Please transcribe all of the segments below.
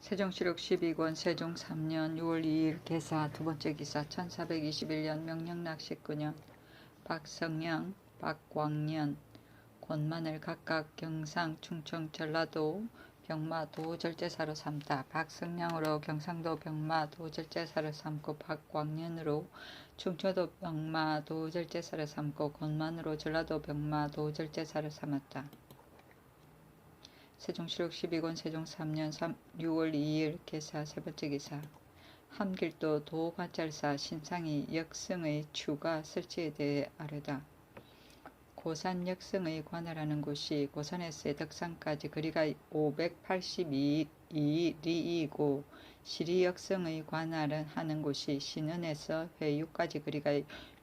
세종시록 12권 세종 3년 6월 2일 개사 두번째 기사 1421년 명령락 19년 박성량, 박광년, 권만을 각각 경상, 충청, 전라도, 병마, 도절제사로 삼다. 박성량으로 경상도 병마, 도절제사를 삼고 박광년으로 충청도 병마, 도절제사를 삼고 권만으로 전라도 병마, 도절제사를 삼았다. 세종시록 12권 세종 3년 6월 2일 개사 세번째 기사 함길도 도관찰사 신상이 역성의 추가 설치에 대해 아뢰다. 고산 역성의 관할하는 곳이 고산에서 덕산까지 거리가 582리이고 시리 역성의 관할하는 곳이 신원에서 회유까지 거리가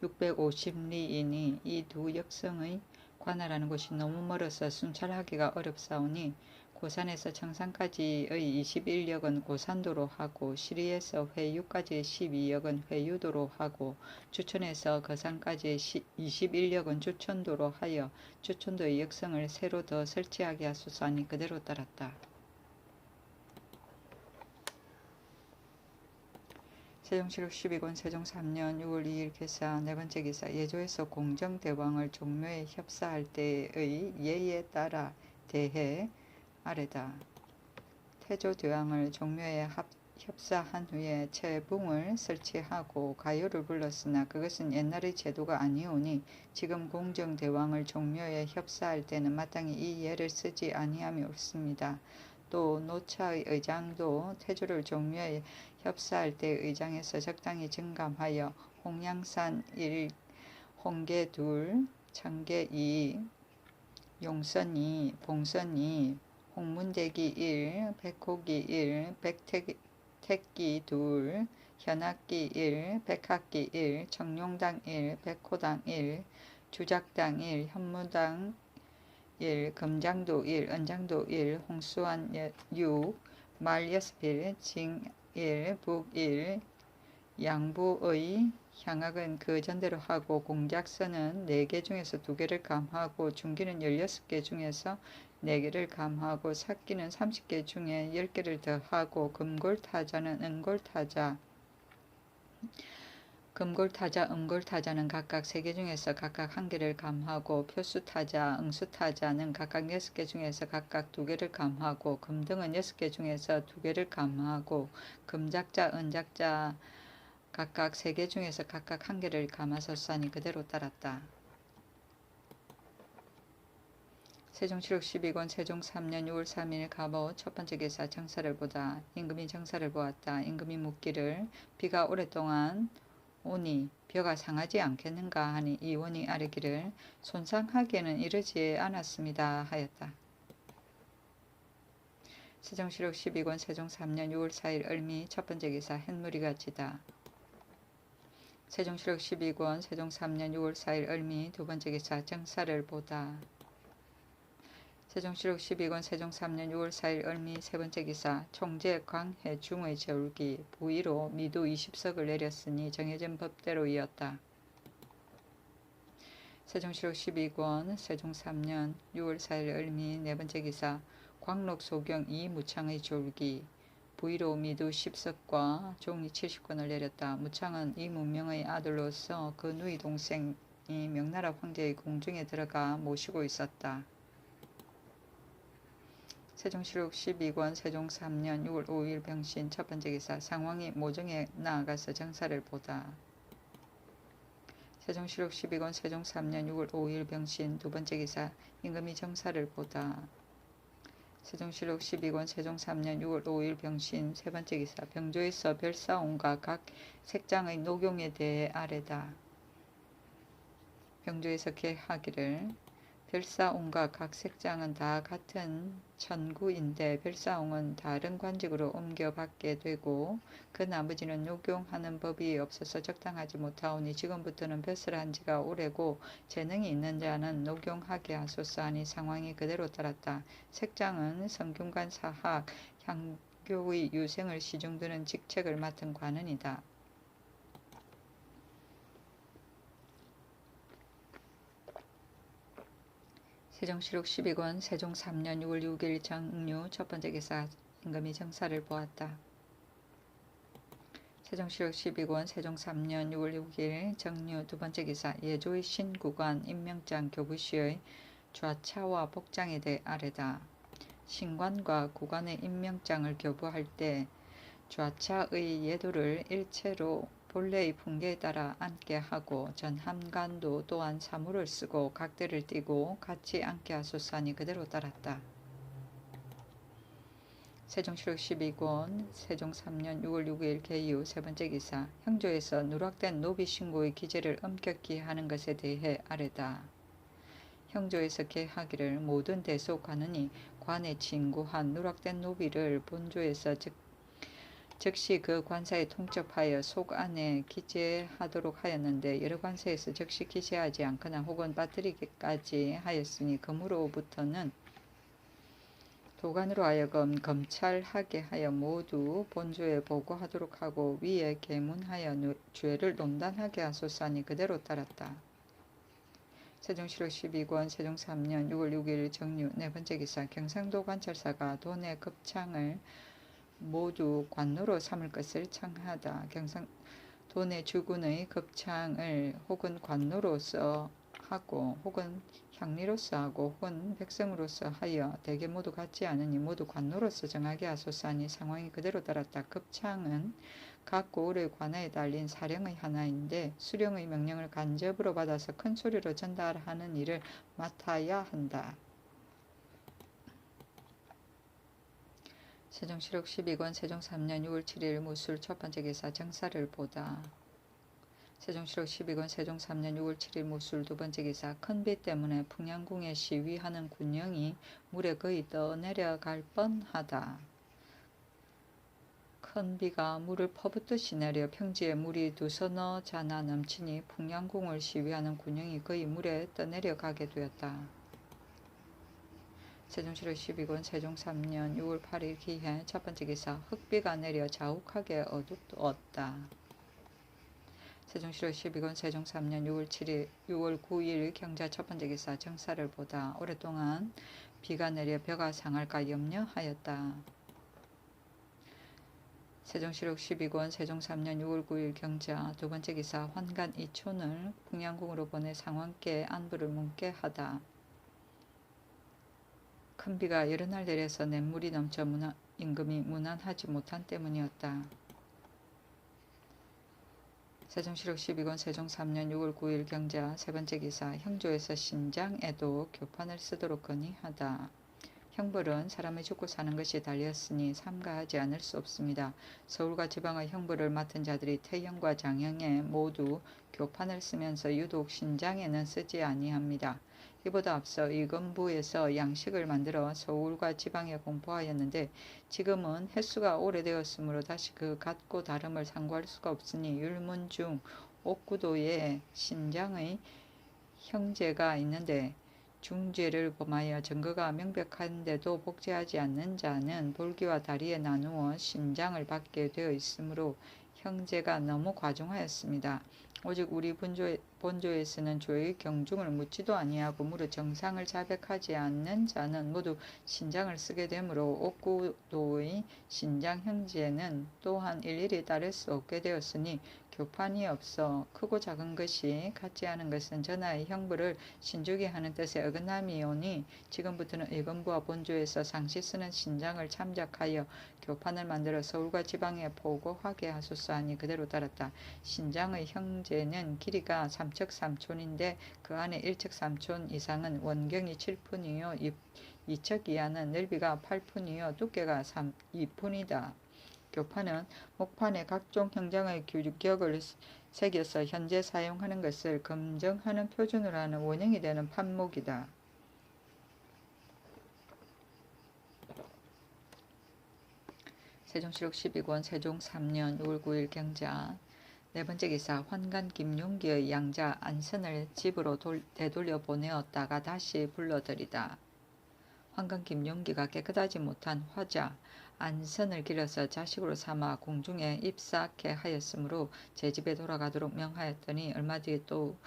650리이니 이 두 역성의 관할하는 곳이 너무 멀어서 순찰하기가 어렵사오니 고산에서 청산까지의 21역은 고산도로 하고 시리에서 회유까지의 12역은 회유도로 하고 주천에서 거산까지의 21역은 주천도로 하여 주천도의 역성을 새로 더 설치하게 하소서 하니 그대로 따랐다. 세종시록 12권 세종 3년 6월 2일 개사 네번째 기사 예조에서 공정대왕을 종묘에 협사할 때의 예에 따라 대해 아래다. 태조대왕을 종묘에 협사한 후에 채붕을 설치하고 가요를 불렀으나 그것은 옛날의 제도가 아니오니 지금 공정대왕을 종묘에 협사할 때는 마땅히 이 예를 쓰지 아니함이 옳습니다. 또 노차의 의장도 태조를 종묘에 협사할 때 의장에서 적당히 증감하여 홍양산 1, 홍계 2, 청계 2, 용선 2, 봉선 2, 홍문대기 1, 백호기 1, 백택기 2, 현악기 1, 백학기 1, 청룡당 1, 백호당 1, 주작당 1, 현무당 1, 금장도 1, 은장도 1, 홍수안 6, 말 6필, 징 1, 북 1, 양부의 향악은 그 전대로 하고 공작선은 4개 중에서 2개를 감하고 중기는 16개 중에서 4개를 감하고 삭기는 30개 중에 10개를 더하고 금골타자는 은골타자, 금골타자, 음골타자는 각각 3개 중에서 각각 1개를 감하고 표수타자, 응수타자는 각각 6개 중에서 각각 2개를 감하고 금등은 6개 중에서 2개를 감하고 금작자, 은작자 각각 3개 중에서 각각 1개를 감하소서 하니 그대로 따랐다. 세종시록 12권 세종 3년 6월 3일 갑오 첫번째 기사 정사를 보다. 임금이 정사를 보았다. 임금이 묻기를 비가 오랫동안 오니 벼가 상하지 않겠는가 하니 이원이 아뢰기를 손상하기에는 이르지 않았습니다 하였다. 세종시록 12권 세종 3년 6월 4일 을미 첫번째 기사 햇무리가 지다. 세종시록 12권 세종 3년 6월 4일 을미 두번째 기사 정사를 보다. 세종시록 12권 세종 3년 6월 4일 을미 세번째 기사 총재 광해중의 제울기 부의로 미도 20석을 내렸으니 정해진 법대로이었다. 세종시록 12권 세종 3년 6월 4일 을미 네번째 기사 광록소경 이무창의 제울기 부의로 미도 10석과 종이 70권을 내렸다. 무창은 이문명의 아들로서 그 누이 동생이 명나라 황제의 궁중에 들어가 모시고 있었다. 세종시록 12권 세종 3년 6월 5일 병신 첫번째 기사 상왕이 모정에 나아가서 정사를 보다. 세종시록 12권 세종 3년 6월 5일 병신 두번째 기사 임금이 정사를 보다. 세종시록 12권 세종 3년 6월 5일 병신 세번째 기사 병조에서 별사온과 각 색장의 녹용에 대해 아뢰다. 병조에서 계하기를 별사옹과 각 색장은 다 같은 천구인데 별사옹은 다른 관직으로 옮겨받게 되고 그 나머지는 녹용하는 법이 없어서 적당하지 못하오니 지금부터는 벼슬한 지가 오래고 재능이 있는 자는 녹용하게 하소서 하니 상황이 그대로 따랐다. 색장은 성균관 사학 향교의 유생을 시중드는 직책을 맡은 관원이다. 세종시록 12권 세종 3년 6월 6일 정류 첫번째 기사 임금이 정사를 보았다. 세종시록 12권 세종 3년 6월 6일 정류 두 번째 기사 예조의 신구관 임명장 교부시의 좌차와 복장에 대해 아래다. 신관과 구관의 임명장을 교부할 때 좌차의 예도를 일체로 본래의 풍계에 따라 앉게 하고 전함관도 또한 사물을 쓰고 각대를 띠고 같이 앉게 하소서하니 그대로 따랐다. 세종시록 12권 세종 3년 6월 6일 개유 세 번째 기사 형조에서 누락된 노비 신고의 기재를 엄격히 하는 것에 대해 아래다. 형조에서 개하기를 모든 대소관원이 관에 진구한 누락된 노비를 본조에서 즉시 그 관사에 통첩하여 속 안에 기재하도록 하였는데 여러 관사에서 즉시 기재하지 않거나 혹은 빠뜨리기까지 하였으니 그무로부터는 도관으로 하여금 검찰하게 하여 모두 본조에 보고하도록 하고 위에 계문하여 죄를 논단하게 하소서하니 그대로 따랐다. 세종시록 12권 세종 3년 6월 6일 정류 네 번째 기사 경상도 관찰사가 돈의 급창을 모두 관노로 삼을 것을 청하다. 돈의 주군의 급창을 혹은 관노로서 하고 혹은 향리로서 하고 혹은 백성으로서 하여 대개 모두 같지 않으니 모두 관노로서 정하게 하소서하니 상황이 그대로 따랐다. 급창은 각 고을의 관하에 달린 사령의 하나인데 수령의 명령을 간접으로 받아서 큰 소리로 전달하는 일을 맡아야 한다. 세종시록 12권 세종 3년 6월 7일 무술 첫 번째 기사 정사를 보다. 세종시록 12권 세종 3년 6월 7일 무술 두 번째 기사 큰 비 때문에 풍양궁에 시위하는 군영이 물에 거의 떠내려갈 뻔하다. 큰 비가 물을 퍼붓듯이 내려 평지에 물이 두서너 자나 넘치니 풍양궁을 시위하는 군영이 거의 물에 떠내려가게 되었다. 세종시록 12권 세종 3년 6월 8일 기해 첫 번째 기사 흑비가 내려 자욱하게 어둡웠다. 세종시록 12권 세종 3년 6월 9일 경자 첫 번째 기사 정사를 보다 오랫동안 비가 내려 벼가 상할까 염려하였다. 세종시록 12권 세종 3년 6월 9일 경자 두 번째 기사 환관 이촌을 풍양궁으로 보내 상왕께 안부를 묻게 하다. 큰 비가 여러 날 내려서 냇물이 넘쳐 임금이 문안하지 못한 때문이었다. 세종시록 12권 세종 3년 6월 9일 경자 세 번째 기사 형조에서 신장에도 교판을 쓰도록 건의하다. 형벌은 사람의 죽고 사는 것이 달렸으니 삼가하지 않을 수 없습니다. 서울과 지방의 형벌을 맡은 자들이 태형과 장형에 모두 교판을 쓰면서 유독 신장에는 쓰지 아니합니다. 이보다 앞서 이건부에서 양식을 만들어 서울과 지방에 공포하였는데 지금은 횟수가 오래되었으므로 다시 그 같고 다름을 상고할 수가 없으니 율문 중 옥구도에 신장의 형제가 있는데 중죄를 범하여 증거가 명백한데도 복제하지 않는 자는 볼기와 다리에 나누어 신장을 받게 되어 있으므로 형제가 너무 과중하였습니다. 오직 우리 본조에서는 조의 경중을 묻지도 아니하고 무릇 정상을 자백하지 않는 자는 모두 신장을 쓰게 되므로 옥구도의 신장 형제는 또한 일일이 따를 수 없게 되었으니 교판이 없어 크고 작은 것이 같지 않은 것은 전하의 형벌을 신주게 하는 뜻의 어긋남이오니 지금부터는 의건부와 본조에서 상시 쓰는 신장을 참작하여 교판을 만들어 서울과 지방에 보고하게 하소서 하니 그대로 따랐다. 신장의 형제는 길이가 3척 3촌인데 그 안에 1척 3촌 이상은 원경이 7푼이요 2척 이하는 넓이가 8푼이요 두께가 2푼이다. 교판은 목판에 각종 형장의 규격을 새겨서 현재 사용하는 것을 검증하는 표준으로 하는 원형이 되는 판목이다. 세종시록 12권 세종 3년 6월 9일 경자 네 번째 기사 환관 김용기의 양자 안선을 집으로 되돌려 보내었다가 다시 불러들이다. 환관 김용기가 깨끗하지 못한 화자 안선을 길러서 자식으로 삼아 궁중에 입사케 하였으므로 제 집에 돌아가도록 명하였더니 얼마 뒤에 또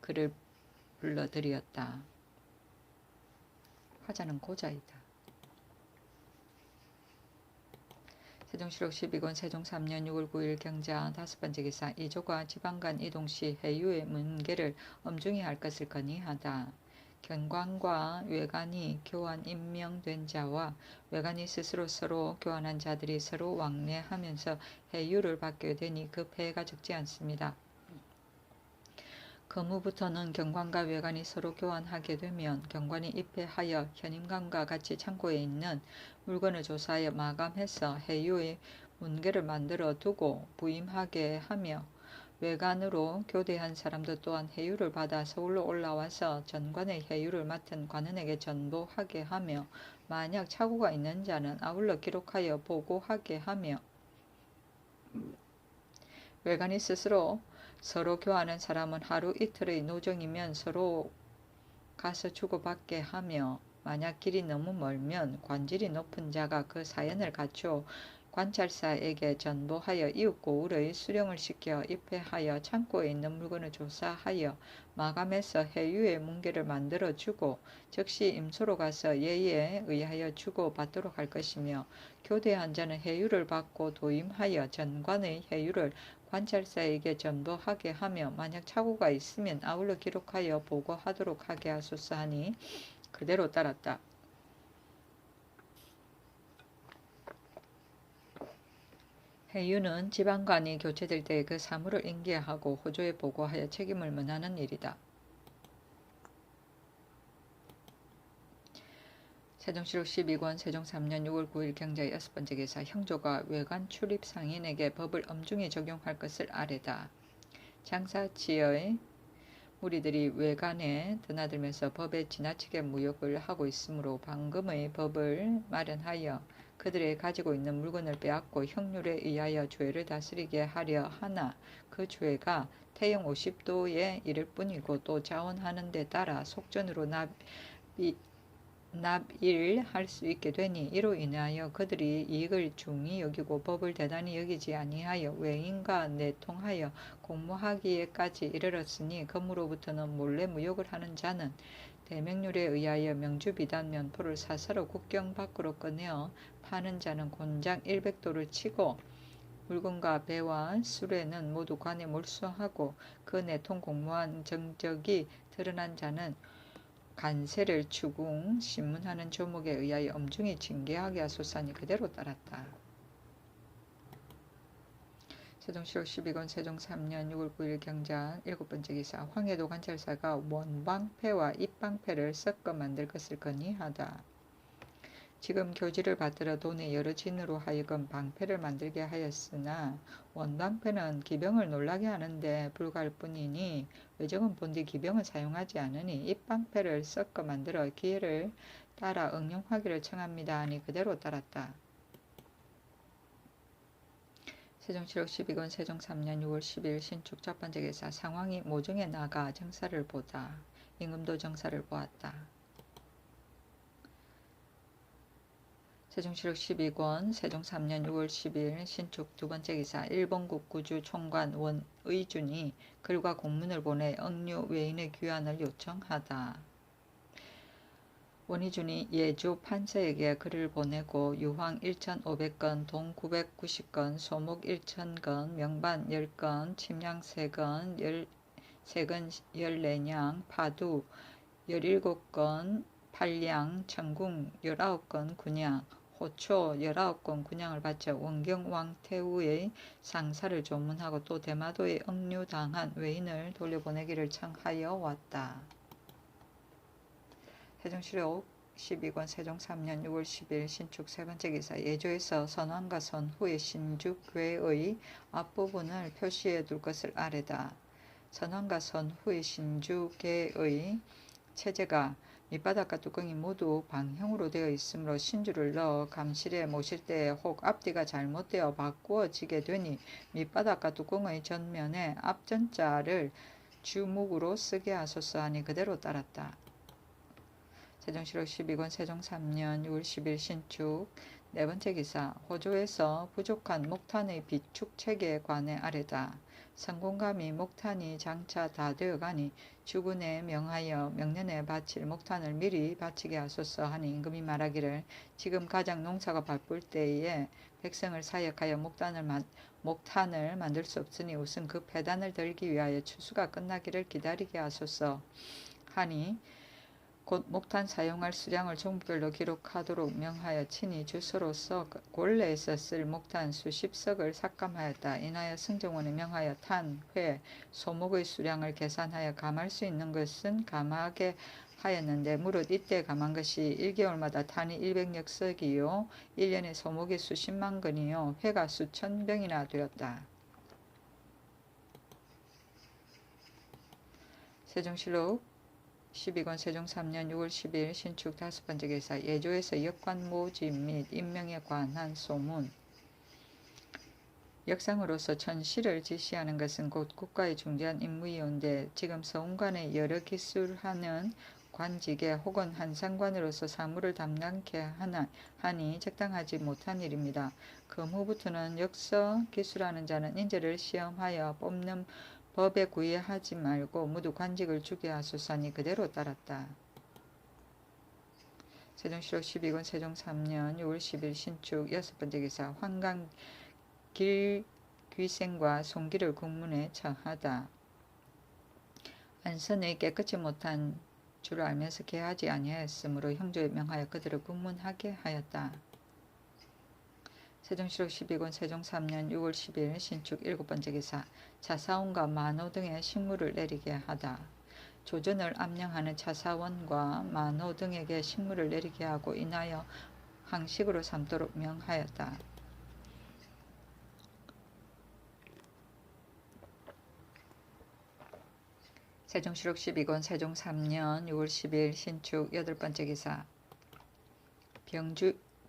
그를 불러들이었다. 화자는 고자이다. 세종시록 12권 세종 3년 6월 9일 경자 5번째 기사 이조가 지방간 이동 시 해유의 문계를 엄중히 할 것을 건의하다. 경관과 외관이 교환 임명된 자와 외관이 스스로 서로 교환한 자들이 서로 왕래하면서 해유를 받게 되니 그 폐해가 적지 않습니다. 그무부터는 경관과 외관이 서로 교환하게 되면 경관이 입회하여 현임관과 같이 창고에 있는 물건을 조사하여 마감해서 해유의 문계를 만들어 두고 부임하게 하며 외관으로 교대한 사람도 또한 해유를 받아 서울로 올라와서 전관의 해유를 맡은 관원에게 전보하게 하며 만약 착오가 있는 자는 아울러 기록하여 보고하게 하며 외관이 스스로 서로 교환하는 사람은 하루 이틀의 노정이면 서로 가서 주고받게 하며 만약 길이 너무 멀면 관질이 높은 자가 그 사연을 갖추어 관찰사에게 전보하여 이웃고을의 수령을 시켜 입회하여 창고에 있는 물건을 조사하여 마감해서 해유의 문계를 만들어 주고 즉시 임소로 가서 예에 의하여 주고 받도록 할 것이며 교대한 자는 해유를 받고 도임하여 전관의 해유를 관찰사에게 전보하게 하며 만약 착오가 있으면 아울러 기록하여 보고하도록 하게 하소서 하니 그대로 따랐다. 해유는 지방관이 교체될 때 그 사물을 인계하고 호조에 보고하여 책임을 면하는 일이다. 세종시록 12권 세종 3년 6월 9일 경자 6번째 기사 형조가 외관 출입 상인에게 법을 엄중히 적용할 것을 아뢰다. 장사치의 무리들이 외관에 드나들면서 법에 지나치게 무역을 하고 있으므로 방금의 법을 마련하여 그들의 가지고 있는 물건을 빼앗고 형률에 의하여 죄를 다스리게 하려 하나 그 죄가 태영 50도에 이를 뿐이고 또 자원하는 데 따라 속전으로 납일할 수 있게 되니 이로 인하여 그들이 이익을 중히 여기고 법을 대단히 여기지 아니하여 외인과 내통하여 공모하기에까지 이르렀으니 그무로부터는 몰래 무역을 하는 자는 대명률에 의하여 명주비단 면포를 사사로 국경 밖으로 꺼내어 파는 자는 곤장 100도를 치고 물건과 배와 수레는 모두 관에 몰수하고 그 내통 공모한 정적이 드러난 자는 간세를 추궁 신문하는 조목에 의하여 엄중히 징계하게 하소서니 그대로 따랐다. 세종시록 12권 세종 3년 6월 9일 경자 7번째 기사 황해도 관찰사가 원방패와 입방패를 섞어 만들 것을 건의하다. 지금 교지를 받들어 돈의 여러 진으로 하여금 방패를 만들게 하였으나 원방패는 기병을 놀라게 하는데 불과할 뿐이니 외적은 본디 기병을 사용하지 않으니 입방패를 섞어 만들어 기회를 따라 응용하기를 청합니다 하니 그대로 따랐다. 세종시록 12권 세종 3년 6월 10일 신축 첫 번째 기사 상황이 모종에 나가 정사를 보다. 임금도 정사를 보았다. 세종시록 12권 세종 3년 6월 10일 신축 두 번째 기사 일본국 구주 총관 원의준이 글과 공문을 보내 억류 외인의 귀환을 요청하다. 원의준이 예주 판서에게 글을 보내고 유황 1,500건, 동 990건, 소목 1,000건, 명반 10건, 침량 3건, 13건 14냥, 파두 17건, 팔량, 천궁 19건 군양, 호초 19건 군양을 바쳐 원경 왕태우의 상사를 조문하고 또 대마도에 억류당한 외인을 돌려보내기를 청하여 왔다. 세종시록 12권 세종 3년 6월 10일 신축 세 번째 기사 예조에서 선왕과 선후의 신주궤의 앞부분을 표시해 둘 것을 아뢰다. 선왕과 선후의 신주궤의 체제가 밑바닥과 뚜껑이 모두 방형으로 되어 있으므로 신주를 넣어 감실에 모실 때 혹 앞뒤가 잘못되어 바꾸어지게 되니 밑바닥과 뚜껑의 전면에 앞전자를 주목으로 쓰게 하소서 하니 그대로 따랐다. 세종시록 12권 세종 3년 6월 10일 신축 네 번째 기사 호조에서 부족한 목탄의 비축 체계에 관해 아뢰다. 성공감이 목탄이 장차 다 되어가니 주군에 명하여 명년에 바칠 목탄을 미리 바치게 하소서 하니 임금이 말하기를 지금 가장 농사가 바쁠 때에 백성을 사역하여 목탄을 만들 수 없으니 우선 그 배단을 들기 위하여 추수가 끝나기를 기다리게 하소서 하니 곧 목탄 사용할 수량을 종별로 기록하도록 명하여 친히 주소로서 골레에서 쓸 목탄 수십 석을 삭감하였다. 인하여 승정원에 명하여 탄, 회, 소목의 수량을 계산하여 감할 수 있는 것은 감하게 하였는데 무릇 이때 감한 것이 1개월마다 탄이 100역석이요 1년에 소목이 수십만 근이요 회가 수천 병이나 되었다. 세종실록 12권 세종 3년 6월 10일 신축 5번째 기사 예조에서 역관 모집 및 임명에 관한 소문. 역상으로서 천시를 지시하는 것은 곧 국가의 중대한 임무이온데 지금 서운관에 여러 기술하는 관직에 혹은 한 상관으로서 사무를 담당케 하니 적당하지 못한 일입니다. 그 후부터는 역서 기술하는 자는 인재를 시험하여 뽑는 법에 구애하지 말고 모두 관직을 주게 하소서니 그대로 따랐다. 세종실록 12권 세종 3년 6월 10일 신축 6번째 기사 환강 길귀생과 송기를 국문에 처하다. 안선의 깨끗이 못한 줄 알면서 개하지 아니하였으므로 형조에 명하여 그들을 국문하게 하였다. 세종실록 12권 세종 3년 6월 10일 신축 7번째 기사 차사원과 만호 등의 식물을 내리게 하다. 조전을 암령하는 차사원과 만호 등에게 식물을 내리게 하고 인하여 항식으로 삼도록 명하였다. 세종실록 12권 세종 3년 6월 10일 신축 8번째 기사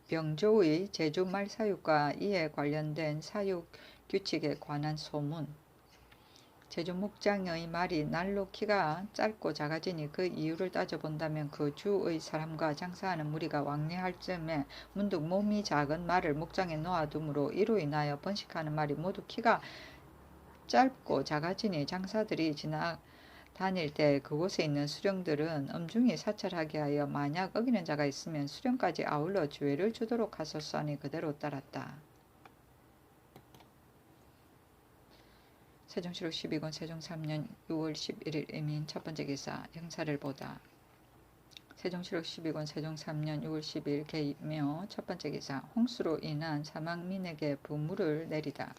병조의 제주 말사육과 이에 관련된 사육 규칙에 관한 소문. 제주 목장의 말이 날로 키가 짧고 작아지니 그 이유를 따져본다면 그 주의 사람과 장사하는 무리가 왕래할 즈음에 문득 몸이 작은 말을 목장에 놓아둠으로 이로 인하여 번식하는 말이 모두 키가 짧고 작아지니 장사들이 다닐 때 그곳에 있는 수령들은 엄중히 사찰하게 하여 만약 어기는 자가 있으면 수령까지 아울러 주의를 주도록 하소서 하니 그대로 따랐다. 세종실록 12권 세종 3년 6월 11일 이민 첫번째 기사 형사를 보다. 세종실록 12권 세종 3년 6월 10일 개묘 첫번째 기사 홍수로 인한 사망민에게 부물을 내리다.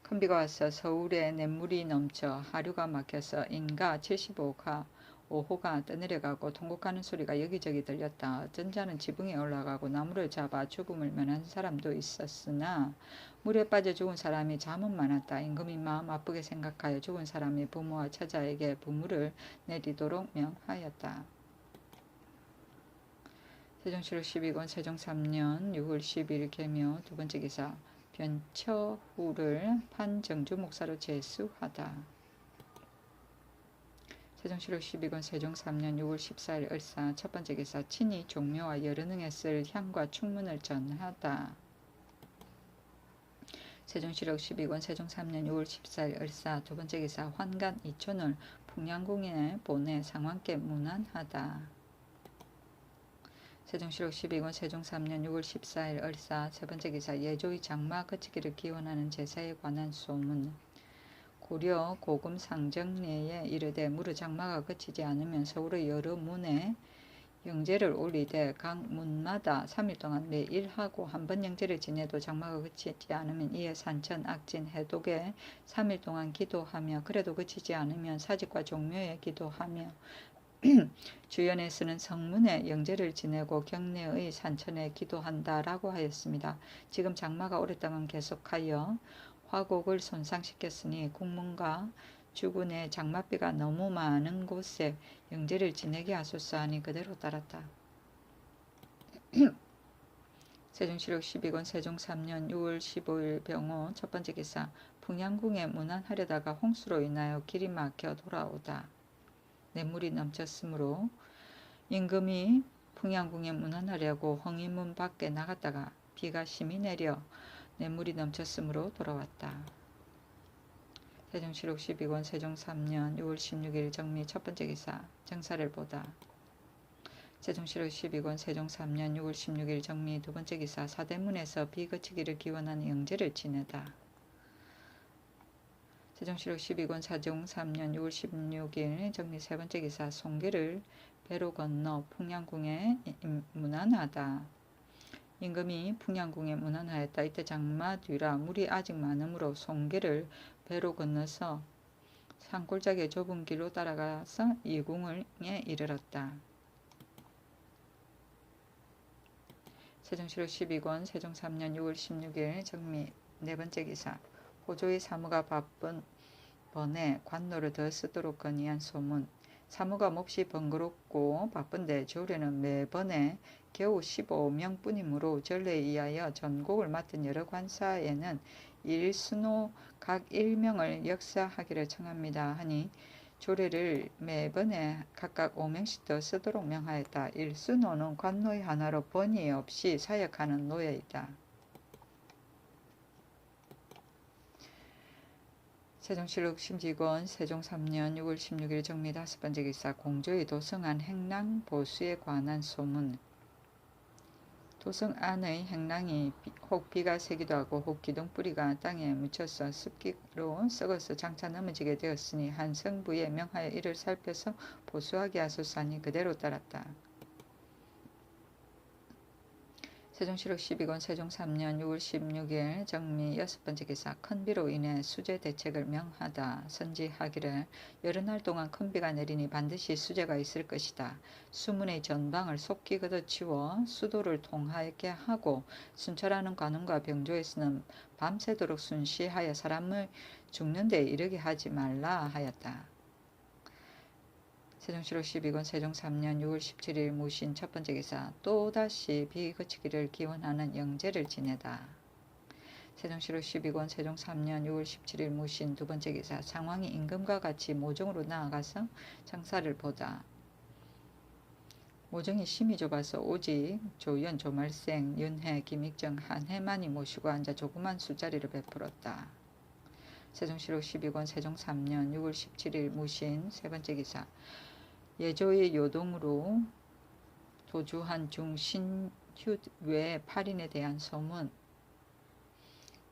큰 비가 와서 서울에 냇물이 넘쳐 하류가 막혀서 인가 75호가 떠내려가고 통곡하는 소리가 여기저기 들렸다. 어떤 자는 지붕에 올라가고 나무를 잡아 죽음을 면한 사람도 있었으나 물에 빠져 죽은 사람이 잠은 많았다. 임금이 마음 아프게 생각하여 죽은 사람이 부모와 처자에게 부물을 내리도록 명하였다. 세종실록 12권 세종 3년 6월 10일 개묘 두번째 기사 변처후를 판정주 목사로 제수하다. 세종실록 12권 세종 3년 6월 14일 을사 첫번째 기사 친히 종묘와 여러 능에 쓸 향과 충문을 전하다. 세종실록 12권 세종 3년 6월 14일 을사 두번째 기사 환관 이촌을 풍양궁에 보내 상왕께 문안하다. 세종실록 12권 세종 3년 6월 14일 을사 세번째 기사 예조의 장마 그치기를 기원하는 제사에 관한 소문. 고려 고금 상정례에 이르되 무릇 장마가 그치지 않으면 서울의 여러 문에 영제를 올리되 각 문마다 3일 동안 매일 하고 한 번 영제를 지내도 장마가 그치지 않으면 이에 산천 악진 해독에 3일 동안 기도하며 그래도 그치지 않으면 사직과 종묘에 기도하며 주연에서는 성문에 영제를 지내고 경내의 산천에 기도한다라고 하였습니다. 지금 장마가 오랫동안 계속하여 화곡을 손상시켰으니 국문과 주군의 장맛비가 너무 많은 곳에 영제를 지내게 하소서 하니 그대로 따랐다. 세종실록 12권 세종 3년 6월 15일 병호 첫번째 기사 풍양궁에 문안하려다가 홍수로 인하여 길이 막혀 돌아오다. 냇물이 넘쳤으므로 임금이 풍양궁에 문안하려고 홍인문 밖에 나갔다가 비가 심히 내려 냇물이 넘쳤으므로 돌아왔다. 세종시록 12권 세종 3년 6월 16일 정미 첫 번째 기사 정사를 보다. 세종시록 12권 세종 3년 6월 16일 정미 두 번째 기사 사대문에서 비거치기를 기원하는 영제를 지내다. 세종시록 12권 세종 3년 6월 16일 정미 세 번째 기사 송계를 배로 건너 풍양궁에 문안하다. 임금이 풍양궁에 문안하였다. 이때 장마 뒤라 물이 아직 많으므로 송계를 배로 건너서 산골짜기의 좁은 길로 따라가서 이궁에 이르렀다. 세종시록 12권 세종 3년 6월 16일 정미 네 번째 기사 호조의 사무가 바쁜 번에 관노를 더 쓰도록 건의한 소문. 사무가 몹시 번거롭고 바쁜데 조례는 매번에 겨우 15명뿐이므로 전례에 의하여 전곡을 맡은 여러 관사에는 일순호 각 1명을 역사하기를 청합니다 하니 조례를 매번에 각각 5명씩 더 쓰도록 명하였다. 일순호는 관노의 하나로 번이 없이 사역하는 노예이다. 세종시록 심지권 세종 3년 6월 16일 정미 다섯 번째 기사 공조의 도성 안 행랑 보수에 관한 소문. 도성 안의 행랑이 혹 비가 새기도 하고 혹 기둥뿌리가 땅에 묻혀서 습기로 썩어서 장차 넘어지게 되었으니 한 성부에 명하여 이를 살펴서 보수하게 하소서 하니 그대로 따랐다. 세종시록 12권 세종 3년 6월 16일 정미 여섯 번째 기사 큰 비로 인해 수재 대책을 명하다. 선지하기를 여러 날 동안 큰 비가 내리니 반드시 수재가 있을 것이다. 수문의 전방을 속히 걷어치워 수도를 통하게 하고 순찰하는 관원과 병조에서는 밤새도록 순시하여 사람을 죽는 데 이르게 하지 말라 하였다. 세종시록 12권 세종 3년 6월 17일 무신 첫 번째 기사 또다시 비거치기를 기원하는 영제를 지내다. 세종시록 12권 세종 3년 6월 17일 무신 두 번째 기사 상황이 임금과 같이 모종으로 나아가서 장사를 보다. 모종이 심히 좁아서 오직 조연, 조말생, 윤회, 김익정 한 해만이 모시고 앉아 조그만 술자리를 베풀었다. 세종시록 12권 세종 3년 6월 17일 무신 세 번째 기사 예조의 요동으로 도주한 중 신휴 외 8인에 대한 소문.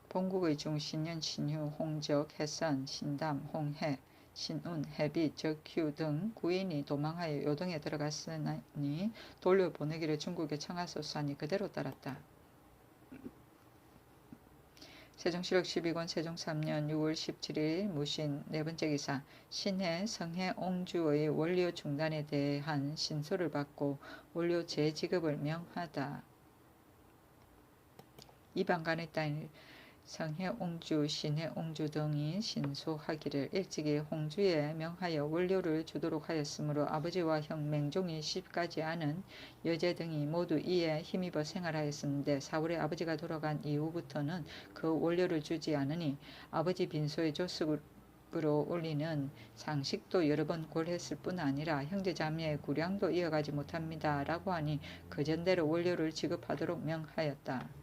본국의 중 신년, 신휴, 홍적, 해선, 신담, 홍해, 신운, 해비, 적휴 등 9인이 도망하여 요동에 들어갔으니 돌려보내기를 중국에 청하소서 하니 그대로 따랐다. 세종시록 12권 세종 3년 6월 17일 무신 네 번째 기사 신해 성해 옹주의 원료 중단에 대한 신소를 받고 원료 재지급을 명하다. 이방간의 딸 성해 옹주, 신해 옹주 등이 신소하기를 일찍이 홍주에 명하여 원료를 주도록 하였으므로 아버지와 형 맹종이 10가지 않은 여제 등이 모두 이에 힘입어 생활하였었는데 4월에 아버지가 돌아간 이후부터는 그 원료를 주지 않으니 아버지 빈소에 조숙으로 올리는 상식도 여러 번 고려했을 뿐 아니라 형제자매의 구량도 이어가지 못합니다 라고 하니 그전대로 원료를 지급하도록 명하였다.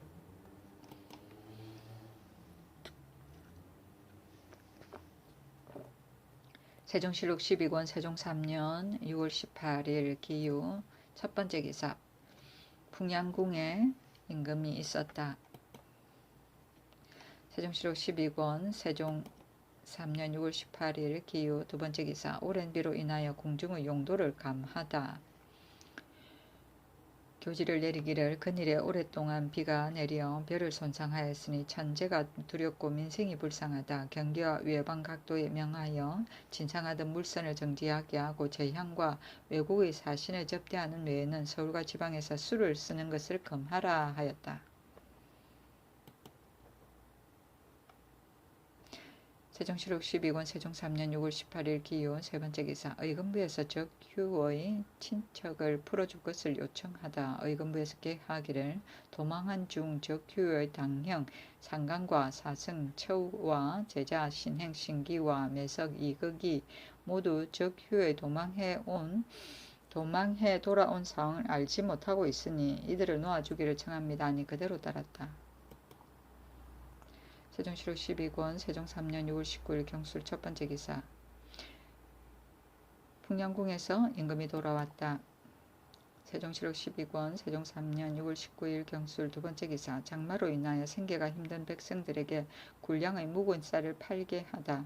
세종시록 12권 세종 3년 6월 18일 기유 첫 번째 기사 풍양궁에 임금이 있었다. 세종시록 12권 세종 3년 6월 18일 기유 두 번째 기사 오랜 비로 인하여 궁중의 용도를 감하다. 교지를 내리기를 근일에 오랫동안 비가 내려 벼를 손상하였으니 천재가 두렵고 민생이 불쌍하다. 경기와 외방 각도에 명하여 진상하던 물선을 정지하게 하고 제향과 외국의 사신을 접대하는 외에는 서울과 지방에서 술을 쓰는 것을 금하라 하였다. 세종시록 12권 세종 3년 6월 18일 기유 세 번째 기사 의금부에서 적휴의 친척을 풀어줄 것을 요청하다. 의금부에서 계하기를 도망한 중 적휴의 당형 상강과 사승 처우와 제자 신행 신기와 매석 이극이 모두 적휴의 도망해 돌아온 상황을 알지 못하고 있으니 이들을 놓아주기를 청합니다 하니 그대로 따랐다. 세종시록 12권 세종 3년 6월 19일 경술 첫 번째 기사. 풍량궁에서 임금이 돌아왔다. 세종시록 12권 세종 3년 6월 19일 경술 두 번째 기사. 장마로 인하여 생계가 힘든 백성들에게 군량의 묵은 쌀을 팔게 하다.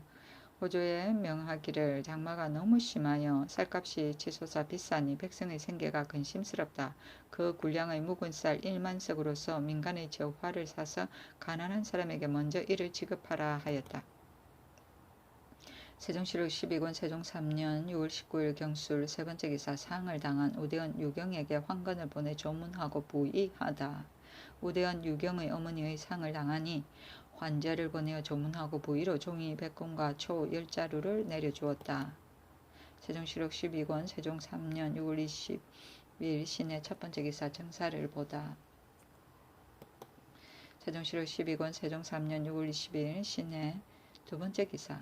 호조에 명하기를 장마가 너무 심하여 쌀값이 치솟아 비싸니 백성의 생계가 근심스럽다. 그 군량의 묵은 쌀 1만석으로서 민간의 저화를 사서 가난한 사람에게 먼저 이를 지급하라 하였다. 세종시록 12권 세종 3년 6월 19일 경술 세 번째 기사. 상을 당한 우대원 유경에게 황건을 보내 조문하고 부의하다. 우대원 유경의 어머니의 상을 당하니 환자를 보내어 조문하고 부의로 종이 100권과 초 10자루를 내려주었다. 세종시록 12권 세종 3년 6월 20일 신의 첫 번째 기사. 정사를 보다. 세종시록 12권 세종 3년 6월 20일 신의 두 번째 기사.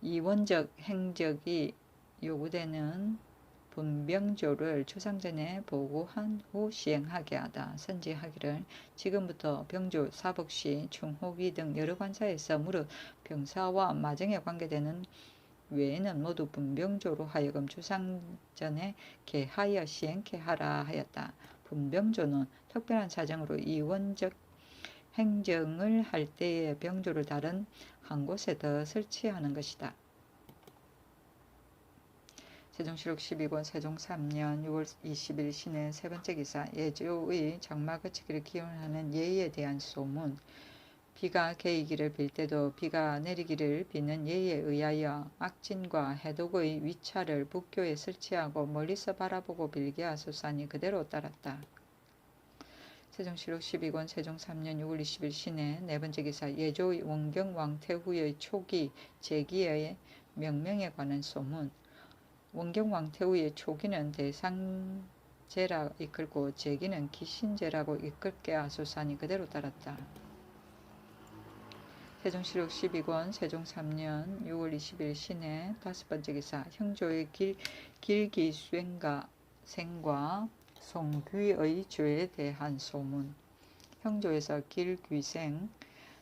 이원적 행적이 요구되는 분병조를 추상전에 보고한 후 시행하게 하다. 선지하기를 지금부터 병조, 사복시, 충호기 등 여러 관사에서 무릇 병사와 마정에 관계되는 외에는 모두 분병조로 하여금 추상전에 개하여 시행케 하라 하였다. 분병조는 특별한 사정으로 이원적 행정을 할 때에 병조를 다른 한 곳에 더 설치하는 것이다. 세종시록 12권 세종 3년 6월 20일 신의 세 번째 기사. 예조의 장마 그치기를 기원하는 예에 대한 소문. 비가 개이기를 빌 때도 비가 내리기를 비는 예에 의하여 악진과 해독의 위차를 북교에 설치하고 멀리서 바라보고 빌게 하소서니 그대로 따랐다. 세종시록 12권 세종 3년 6월 20일 신의 네 번째 기사. 예조의 원경 왕태후의 초기 제기의 명명에 관한 소문. 원경 왕태후의 초기는 대상제라 이끌고 제기는 기신제라고 이끌게 하소서니 그대로 따랐다. 세종시록 12권 세종 3년 6월 20일 신의 다섯 번째 기사. 형조의 길기수행과 생과 송귀의 죄에 대한 소문. 형조에서 길귀생,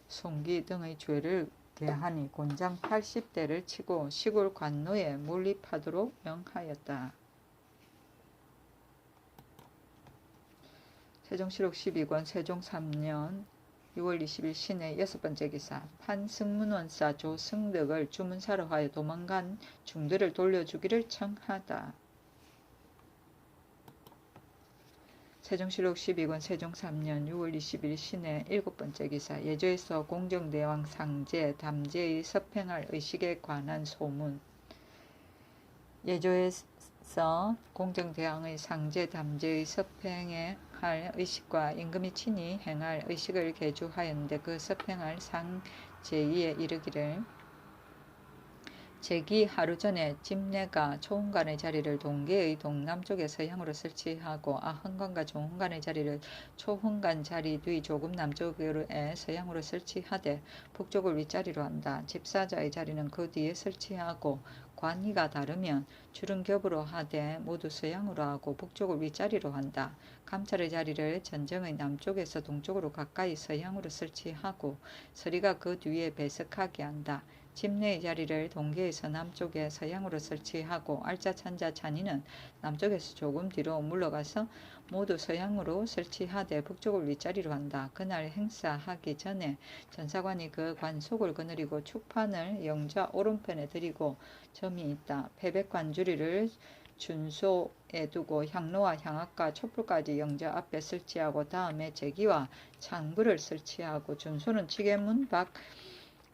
송귀 등의 죄를 개하니 곤장 80대를 치고 시골 관노에 몰입하도록 명하였다. 세종시록 12권 세종 3년 6월 20일 신의 여섯 번째 기사. 판승문원사 조승덕을 주문사로 하여 도망간 중들을 돌려주기를 청하다. 세종시록 12권 세종 3년 6월 20일 신의 일곱 번째 기사. 예조에서 공정대왕 상제, 담제의 섭행할 의식에 관한 소문. 예조에서 공정대왕의 상제, 담제의 섭행에 할 의식과 임금이 친히 행할 의식을 개주하였는데 그 섭행할 상제의에 이르기를 제기 하루 전에 집내가 초흥관의 자리를 동계의 동남쪽에 서향으로 설치하고 아흥관과 조흥관의 자리를 초흥관 자리 뒤 조금 남쪽에 서향으로 설치하되 북쪽을 윗자리로 한다. 집사자의 자리는 그 뒤에 설치하고 관이가 다르면 주름겹으로 하되 모두 서향으로 하고 북쪽을 윗자리로 한다. 감찰의 자리를 전정의 남쪽에서 동쪽으로 가까이 서향으로 설치하고 서리가 그 뒤에 배석하게 한다. 집내의 자리를 동계에서 남쪽에 서향으로 설치하고 알자, 찬자, 찬이는 남쪽에서 조금 뒤로 물러가서 모두 서향으로 설치하되 북쪽을 윗자리로 한다. 그날 행사하기 전에 전사관이 그 관속을 거느리고 축판을 영좌 오른편에 들이고 점이 있다. 패백관주리를 준소에 두고 향로와 향악과 촛불까지 영좌 앞에 설치하고 다음에 제기와 창불을 설치하고 준소는 지게문 밖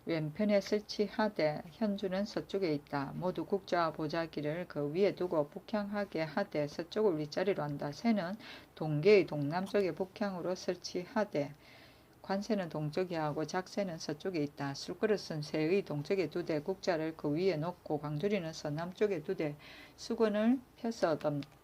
왼편에 설치하되 현주는 서쪽에 있다. 모두 국좌와 보자기를 그 위에 두고 북향하게 하되 서쪽을 윗자리로 한다. 새는 동계의 동남쪽에 북향으로 설치하되 관새는 동쪽에 하고 작새는 서쪽에 있다. 술그릇은 새의 동쪽에 두되 국자를 그 위에 놓고 광주리는 서남쪽에 두되 수건을 펴서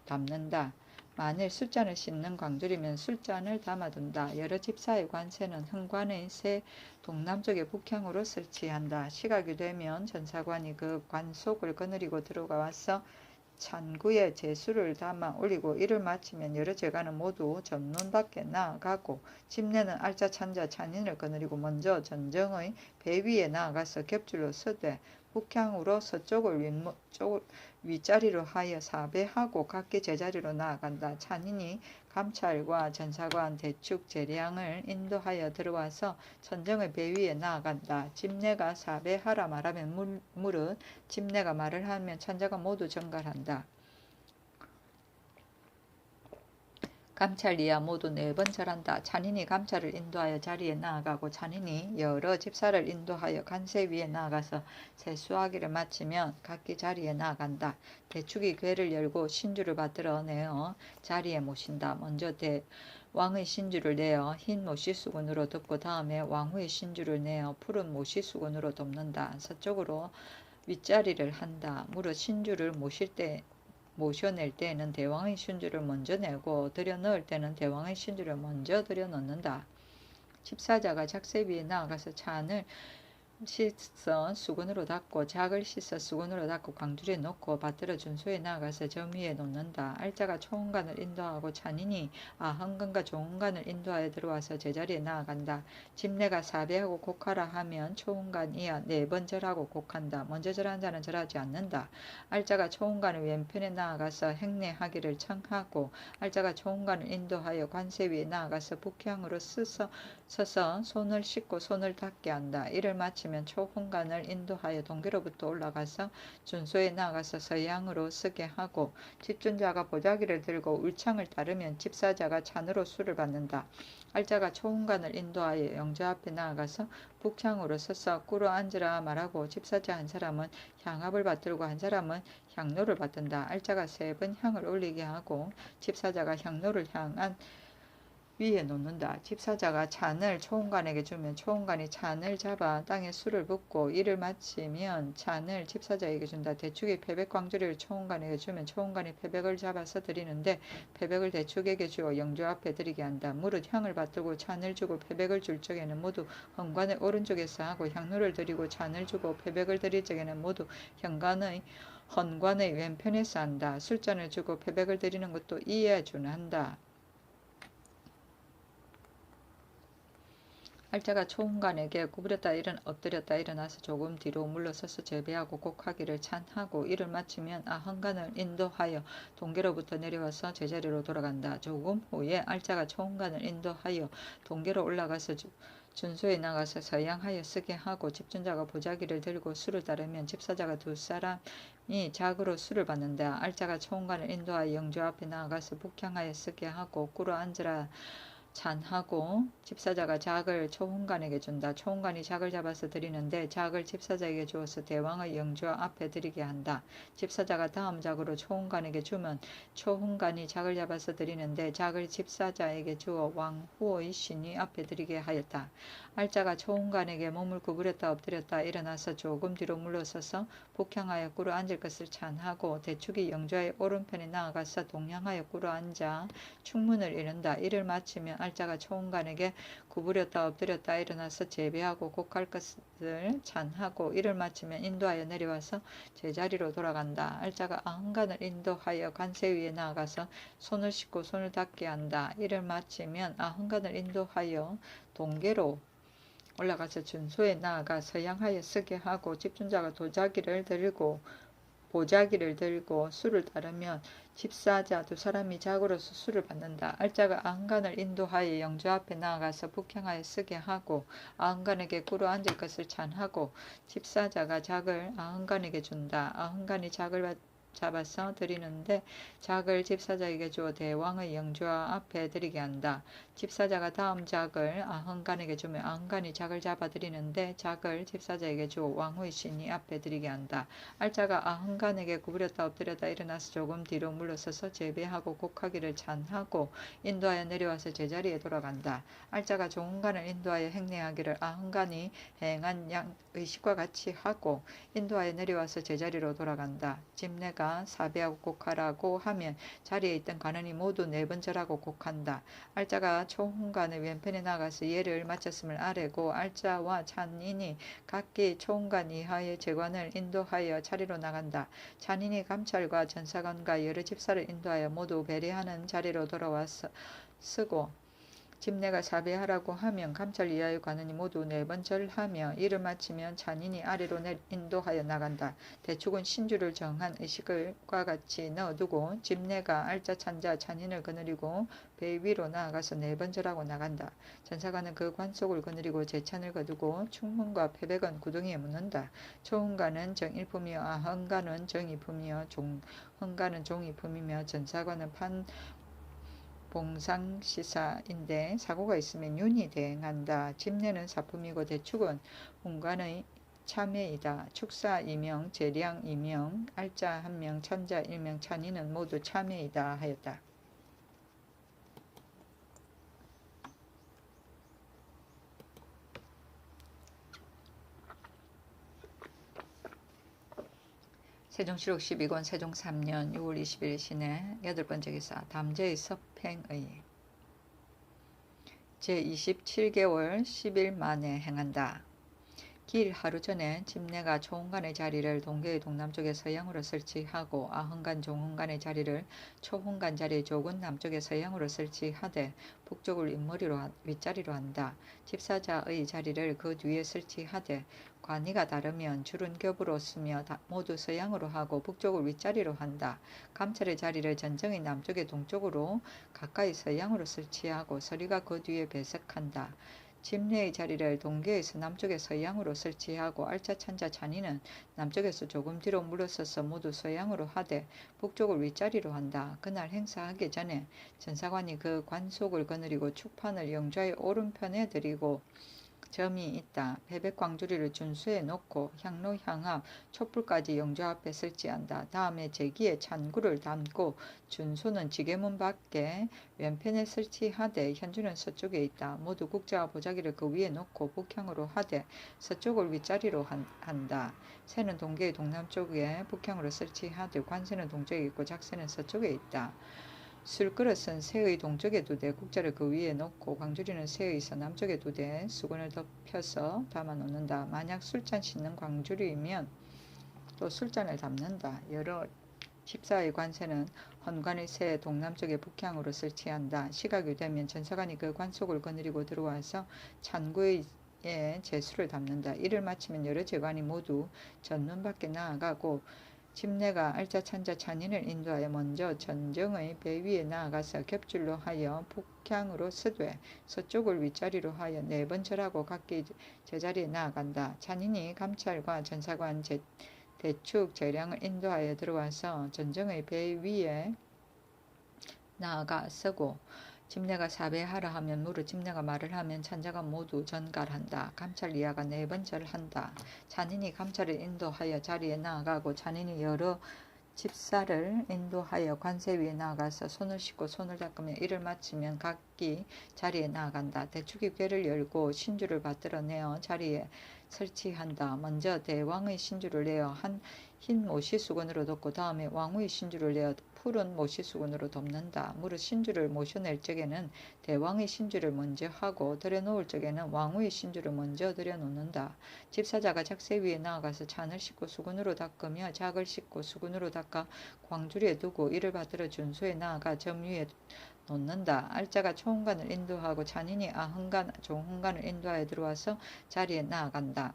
담는다. 만일 술잔을 씻는 광주리면 술잔을 담아둔다. 여러 집사의 관새는 흥관의 새 동남쪽에 북향으로 설치한다. 시각이 되면 전사관이 그 관속을 거느리고 들어가 와서 찬구에 제수를 담아 올리고 이를 마치면 여러 제관은 모두 전문 밖에 나아가고 집내는 알짜 찬자 찬인을 거느리고 먼저 전정의 배 위에 나아가서 겹줄로 서되 북향으로 서쪽을 윗자리로 하여 사배하고 각기 제자리로 나아간다. 찬인이 감찰과 전사관 대축 재량을 인도하여 들어와서 천정의 배 위에 나아간다. 집내가 사배하라 말하면 물은 집내가 말을 하면 찬자가 모두 전갈한다. 감찰이야 모두 4번 절한다. 찬인이 감찰을 인도하여 자리에 나아가고 찬인이 여러 집사를 인도하여 간세 위에 나아가서 세수하기를 마치면 각기 자리에 나아간다. 대축이 궤를 열고 신주를 받들어 내어 자리에 모신다. 먼저 왕의 신주를 내어 흰 모시수건으로 덮고 다음에 왕후의 신주를 내어 푸른 모시수건으로 덮는다. 서쪽으로 윗자리를 한다. 무릇 신주를 모셔낼 때에는 대왕의 신주를 먼저 내고 들여 넣을 때는 대왕의 신주를 먼저 들여 넣는다. 집사자가 작세 위에 나아가서 찬을 씻어 수건으로 닦고 작을 씻어 수건으로 닦고 광주리에 놓고 받들어 준소에 나아가서 점 위에 놓는다. 알자가 초혼관을 인도하고 찬인이 아한관과 조혼관을 인도하여 들어와서 제자리에 나아간다. 집내가 사배하고 곡하라 하면 초혼관이야 4번 절하고 곡한다. 먼저 절한 자는 절하지 않는다. 알자가 초혼관을 왼편에 나아가서 행례하기를 청하고 알자가 초혼관을 인도하여 관세 위에 나아가서 북향으로 서서 손을 씻고 손을 닦게 한다. 이를 마치면 초혼관을 인도하여 동계로부터 올라가서 준소에 나아가서 서양으로 서게 하고 집준자가 보자기를 들고 울창을 따르면 집사자가 찬으로 술을 받는다. 알자가 초혼관을 인도하여 영조 앞에 나아가서 북향으로 서서 꿇어 앉으라 말하고 집사자 한 사람은 향압을 받들고 한 사람은 향로를 받든다. 알자가 3번 향을 올리게 하고 집사자가 향로를 향한 위에 놓는다. 집사자가 찬을 초혼관에게 주면 초혼관이 찬을 잡아 땅에 술을 붓고 이를 마치면 찬을 집사자에게 준다. 대축이 패백 광주리를 초혼관에게 주면 초혼관이 패백을 잡아서 드리는데 패백을 대축에게 주어 영조 앞에 드리게 한다. 무릇 향을 받들고 찬을 주고 패백을 줄 적에는 모두 헌관의 오른쪽에서 하고 향로를 드리고 찬을 주고 패백을 드릴 적에는 모두 헌관의 왼편에서 한다. 술잔을 주고 패백을 드리는 것도 이에 준한다. 알자가 초혼관에게 엎드렸다 일어나서 조금 뒤로 물러서서 제배하고 곡하기를 찬하고 이를 마치면 아한관을 인도하여 동계로부터 내려와서 제자리로 돌아간다. 조금 후에 알자가 초혼관을 인도하여 동계로 올라가서 준소에 나가서 서양하여 쓰게 하고 집준자가 보자기를 들고 술을 따르면 집사자가 2사람이 작으로 술을 받는다. 알자가 초혼관을 인도하여 영조 앞에 나아가서 북향하여 쓰게 하고 꿇어 앉으라 찬하고 집사자가 작을 초혼관에게 준다. 초혼관이 작을 잡아서 드리는데 작을 집사자에게 주어서 대왕의 영조 앞에 드리게 한다. 집사자가 다음 작으로 초혼관에게 주면 초혼관이 작을 잡아서 드리는데 작을 집사자에게 주어 왕후의 신이 앞에 드리게 하였다. 알자가 초혼관에게 몸을 구부렸다 엎드렸다 일어나서 조금 뒤로 물러서서 북향하여 꿇어 앉을 것을 찬하고 대축이 영조의 오른편에 나아가서 동향하여 꿇어 앉아 축문을 이룬다. 이를 마치면 알자가 초혼관에게 구부렸다 엎드렸다 일어나서 제배하고 곡할 것을 찬하고 이를 마치면 인도하여 내려와서 제자리로 돌아간다. 알자가 아한관을 인도하여 관세 위에 나아가서 손을 씻고 손을 닦게 한다. 이를 마치면 아한관을 인도하여 동계로 올라가서 준소에 나아가 서양하여 쓰게 하고 집준자가 보자기를 들고 술을 따르면 집사자 2사람이 작으로서 술을 받는다. 알자가 아한관을 인도하여 영조 앞에 나아가서 북향하여 쓰게 하고 아한관에게 꿇어 앉을 것을 찬하고 집사자가 작을 아한관에게 준다. 아한관이 작을 잡아서 드리는데 작을 집사자에게 주어 대왕의 영조 앞에 드리게 한다. 집사자가 다음 작을 아한관에게 주며 아한관이 작을 잡아 드리는데 작을 집사자에게 주어 왕후의 신이 앞에 드리게 한다. 알자가 아한관에게 구부렸다 엎드렸다 일어나서 조금 뒤로 물러서서 제배하고 곡하기를 찬하고 인도하여 내려와서 제자리에 돌아간다. 알자가 조혼관을 인도하여 행례하기를 아한관이 행한 의식과 같이 하고 인도하여 내려와서 제자리로 돌아간다. 집내가 사배하고 곡하라고 하면 자리에 있던 관원이 모두 4번 절하고 곡한다. 알자가 초홍관의 왼편에 나가서 예를 마쳤음을 아래고 알자와 찬인이 각기 초홍관 이하의 제관을 인도하여 자리로 나간다. 찬인이 감찰과 전사관과 여러 집사를 인도하여 모두 배례하는 자리로 돌아와서 쓰고 집내가 사배하라고 하면 감찰 이하의 관원이 모두 4번 절하며 이를 마치면 잔인이 아래로 인도하여 나간다. 대축은 신주를 정한 의식과 같이 넣어두고 집내가 알자 찬자 잔인을 거느리고 배 위로 나아가서 4번 절하고 나간다. 전사관은 그 관속을 거느리고 제찬을 거두고 충문과 패백은 구덩이에 묻는다. 초흥관은 정일품이요 아흥관은 정이품이요 종흥관은 종이품이며 전사관은 봉상시사인데 사고가 있으면 윤이 대행한다. 집내는 사품이고 대축은 운관의 참회이다. 축사 2명, 재량 2명, 알자 1명, 찬자 1명, 찬이는 모두 참회이다 하였다. 세종실록 12권 세종 3년 6월 20일 신해 8번째 기사 담제의 섭행의 제27개월 10일 만에 행한다. 길 하루 전에 집내가 초흥관의 자리를 동계의 동남쪽에 서양으로 설치하고 아흥관 종흥관의 자리를 초흥관 자리의 조군 남쪽에 서양으로 설치하되 북쪽을 윗자리로 한다. 집사자의 자리를 그 뒤에 설치하되 관이가 다르면 줄은 겹으로 쓰며 모두 서양으로 하고 북쪽을 윗자리로 한다. 감찰의 자리를 전정의 남쪽에 동쪽으로 가까이 서양으로 설치하고 서리가 그 뒤에 배석한다. 집내의 자리를 동계에서 남쪽에 서양으로 설치하고 알자 찬자 찬이는 남쪽에서 조금 뒤로 물러서서 모두 서양으로 하되 북쪽을 윗자리로 한다. 그날 행사하기 전에 전사관이 그 관속을 거느리고 축판을 영좌의 오른편에 들이고 점이 있다. 배백광주리를 준수해 놓고 향로 향합 촛불까지 영좌 앞에 설치한다. 다음에 제기에 찬구를 담고 준소는 지게문 밖에 왼편에 설치하되 현주는 서쪽에 있다. 모두 국자와 보자기를 그 위에 놓고 북향으로 하되 서쪽을 윗자리로 한다. 새는 동계의 동남쪽에 북향으로 설치하되 관새는 동쪽에 있고 작새는 서쪽에 있다. 술그릇은 새의 동쪽에 두되 국자를 그 위에 놓고 광주리는 새의 서남쪽에 두되 수건을 덮여서 담아 놓는다. 만약 술잔 씻는 광주리이면 또 술잔을 담는다. 여러 집사의 관새는 헌관의 새 동남쪽에 북향으로 설치한다. 시각이 되면 전사관이 그 관속을 거느리고 들어와서 찬구의 제수를 담는다. 이를 마치면 여러 제관이 모두 전문 밖에 나아가고 집내가 알자 찬자 찬인을 인도하여 먼저 전정의 배 위에 나아가서 겹줄로 하여 북향으로 서되 서쪽을 윗자리로 하여 4번 절하고 각기 제자리에 나아간다. 찬인이 감찰과 전사관 대축 재량을 인도하여 들어와서 전정의 배 위에 나아가 서고 집내가 사배하라 하면 무릇 집내가 말을 하면 찬자가 모두 전갈한다. 감찰 이하가 4번 절한다. 찬인이 감찰을 인도하여 자리에 나아가고 찬인이 여러 집사를 인도하여 관세 위에 나아가서 손을 씻고 손을 닦으며 이를 마치면 각기 자리에 나아간다. 대축이 궤를 열고 신주를 받들어내어 자리에 설치한다. 먼저 대왕의 신주를 내어 한 흰 모시수건으로 덮고 다음에 왕후의 신주를 내어 푸른 모시수건으로 덮는다. 무릇 신주를 모셔낼 적에는 대왕의 신주를 먼저 하고 들여놓을 적에는 왕후의 신주를 먼저 들여놓는다. 집사자가 작새 위에 나아가서 잔을 씻고 수건으로 닦으며 작을 씻고 수건으로 닦아 광주리에 두고 이를 받들어 준소에 나아가 점 위에 놓는다. 알자가 초흥관을 인도하고 잔인이 아흥관 종흥관을 인도하여 들어와서 자리에 나아간다.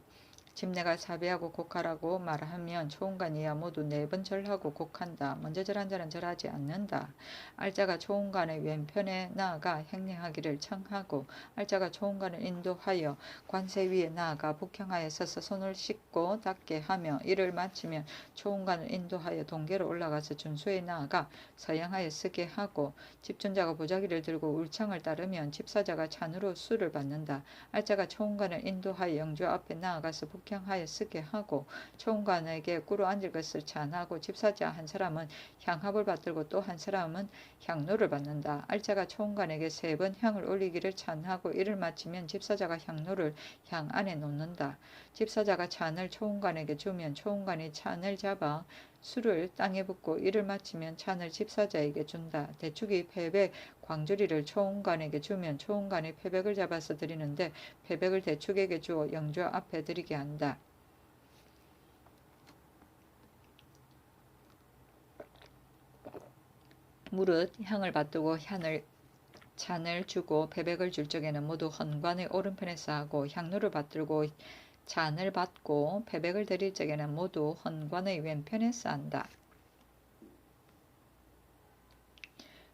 집내가 사배하고 곡하라고 말하면 초흥관이야 모두 4번 절하고 곡한다. 먼저 절한 자는 절하지 않는다. 알자가 초흥관의 왼편에 나아가 행례하기를 청하고 알자가 초흥관을 인도하여 관세 위에 나아가 북향하여 서서 손을 씻고 닦게 하며 이를 마치면 초흥관을 인도하여 동계로 올라가서 준수에 나아가 서양하여 쓰게 하고 집준자가 보자기를 들고 울창을 따르면 집사자가 잔으로 수를 받는다. 알자가 초흥관을 인도하여 영주 앞에 나아가서 북향하여 쓰게 하고 초흥관에게 꿇어 앉을 것을 찬하고 집사자 한 사람은 향합을 받들고 또 한 사람은 향로를 받는다. 알자가 초흥관에게 3번 향을 올리기를 찬하고 이를 마치면 집사자가 향로를 향 안에 놓는다. 집사자가 찬을 초흥관에게 주면 초흥관이 찬을 잡아 술을 땅에 붓고 이를 마치면 찬을 집사자에게 준다. 대축이 패백 광주리를 초운관에게 주면 초운관이 패백을 잡아서 드리는데 패백을 대축에게 주어 영주 앞에 드리게 한다. 무릇 향을 받두고 잔을 주고 패백을 줄 적에는 모두 헌관의 오른편에서 하고 향로를 받들고 잔을 받고 패백을 드릴 적에는 모두 헌관의 왼편에서 한다.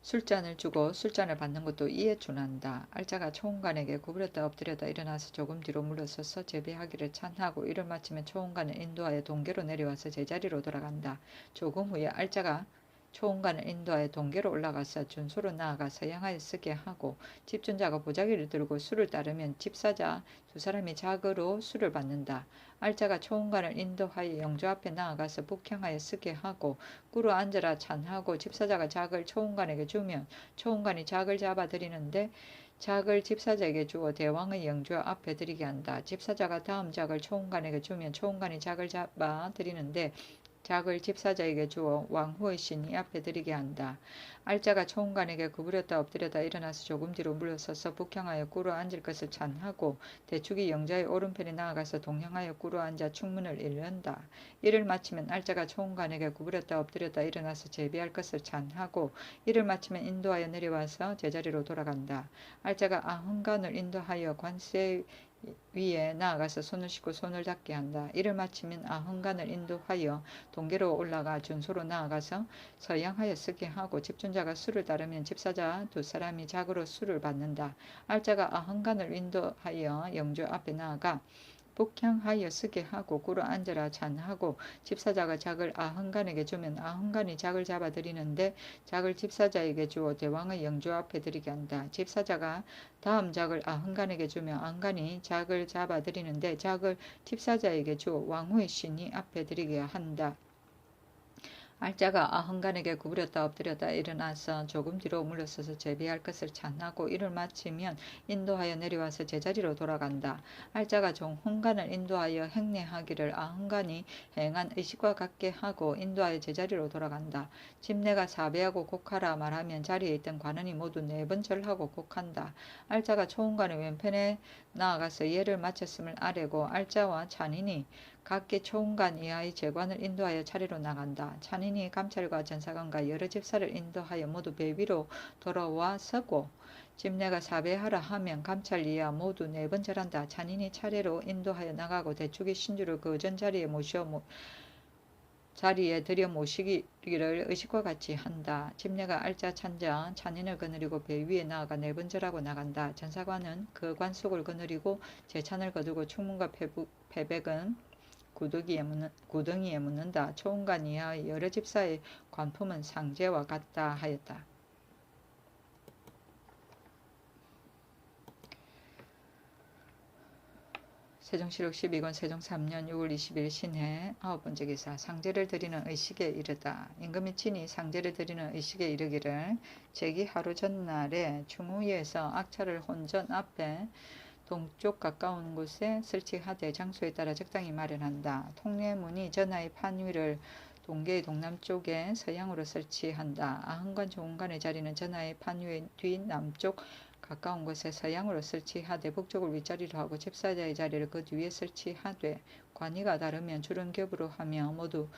술잔을 주고 술잔을 받는 것도 이에 준한다. 알자가 초운관에게 구부렸다 엎드렸다 일어나서 조금 뒤로 물러서서 제비하기를 찬하고 이를 마치면 초운관을 인도하여 동계로 내려와서 제자리로 돌아간다. 조금 후에 알자가 초운관을 인도하여 동계로 올라가서 준수로 나아가 서양하여 쓰게 하고 집준자가 보자기를 들고 술을 따르면 집사자 두 사람이 작으로 술을 받는다. 알자가 초운관을 인도하여 영주 앞에 나아가서 북향하여 쓰게 하고 꿇어 앉으라 찬하고 집사자가 작을 초운관에게 주면 초운관이 작을 잡아 드리는데 작을 집사자에게 주어 대왕의 영주 앞에 드리게 한다. 집사자가 다음 작을 초운관에게 주면 초운관이 작을 잡아 드리는데 작을 집사자에게 주어 왕후의 신이 앞에 드리게 한다. 알자가 초운관에게 구부렸다 엎드렸다 일어나서 조금 뒤로 물러서서 북향하여 꿇어 앉을 것을 찬하고 대축이 영자의 오른편에 나아가서 동향하여 꿇어 앉아 축문을 읽는다. 이를 마치면 알자가 초운관에게 구부렸다 엎드렸다 일어나서 제비할 것을 찬하고 이를 마치면 인도하여 내려와서 제자리로 돌아간다. 알자가 아흥간을 인도하여 관세 위에 나아가서 손을 씻고 손을 닦게 한다. 이를 마치면 아흥간을 인도하여 동계로 올라가 준소로 나아가서 서양하여 쓰게 하고 집준자가 술을 따르면 집사자 두 사람이 작으로 술을 받는다. 알자가 아흥간을 인도하여 영주 앞에 나아가 북향하여 쓰게 하고 꿇어 앉으라 찬하고 집사자가 작을 아흥간에게 주면 아흥간이 작을 잡아 드리는데 작을 집사자에게 주어 대왕의 영주 앞에 드리게 한다. 집사자가 다음 작을 아흥간에게 주면 아흥간이 작을 잡아 드리는데 작을 집사자에게 주어 왕후의 신이 앞에 드리게 한다. 알자가 아흥간에게 구부렸다 엎드렸다 일어나서 조금 뒤로 물러서서 제비할 것을 찬하고 이를 마치면 인도하여 내려와서 제자리로 돌아간다. 알자가 종흥간을 인도하여 행례하기를 아흥간이 행한 의식과 같게 하고 인도하여 제자리로 돌아간다. 집내가 사배하고 곡하라 말하면 자리에 있던 관원이 모두 4번 절하고 곡한다. 알자가 초흥간의 왼편에 나아가서 예를 마쳤음을 아뢰고 알자와 찬인이 각기 초운관 이하의 제관을 인도하여 차례로 나간다. 찬인이 감찰과 전사관과 여러 집사를 인도하여 모두 배 위로 돌아와 서고 집내가 사배하라 하면 감찰 이하 모두 4번 절한다. 찬인이 차례로 인도하여 나가고 대축이 신주를 그 전 자리에 들여 모시기를 의식과 같이 한다. 집내가 알자 찬자 찬인을 거느리고 배 위에 나아가 4번 절하고 나간다. 전사관은 그 관속을 거느리고 제찬을 거두고 충문과 패백은 구덩이에 묻는다. 초운관 이하의 여러 집사의 관품은 상제와 같다 하였다. 세종시록 12권 세종 3년 6월 20일 신해 9번째 기사 상제를 드리는 의식에 이르다. 임금이 친히 상제를 드리는 의식에 이르기를 제기 하루 전날에 중후에서 악차를 혼전 앞에 동쪽 가까운 곳에 설치하되 장소에 따라 적당히 마련한다. 통례문이 전하의 판위를 동계의 동남쪽에 서양으로 설치한다. 아흥관 조흥관의 자리는 전하의 판위의 뒤남쪽 가까운 곳에 서양으로 설치하되 북쪽을 윗자리로 하고 집사자의 자리를 그 뒤에 설치하되 관이가 다르면 주른겹으로 하며 모두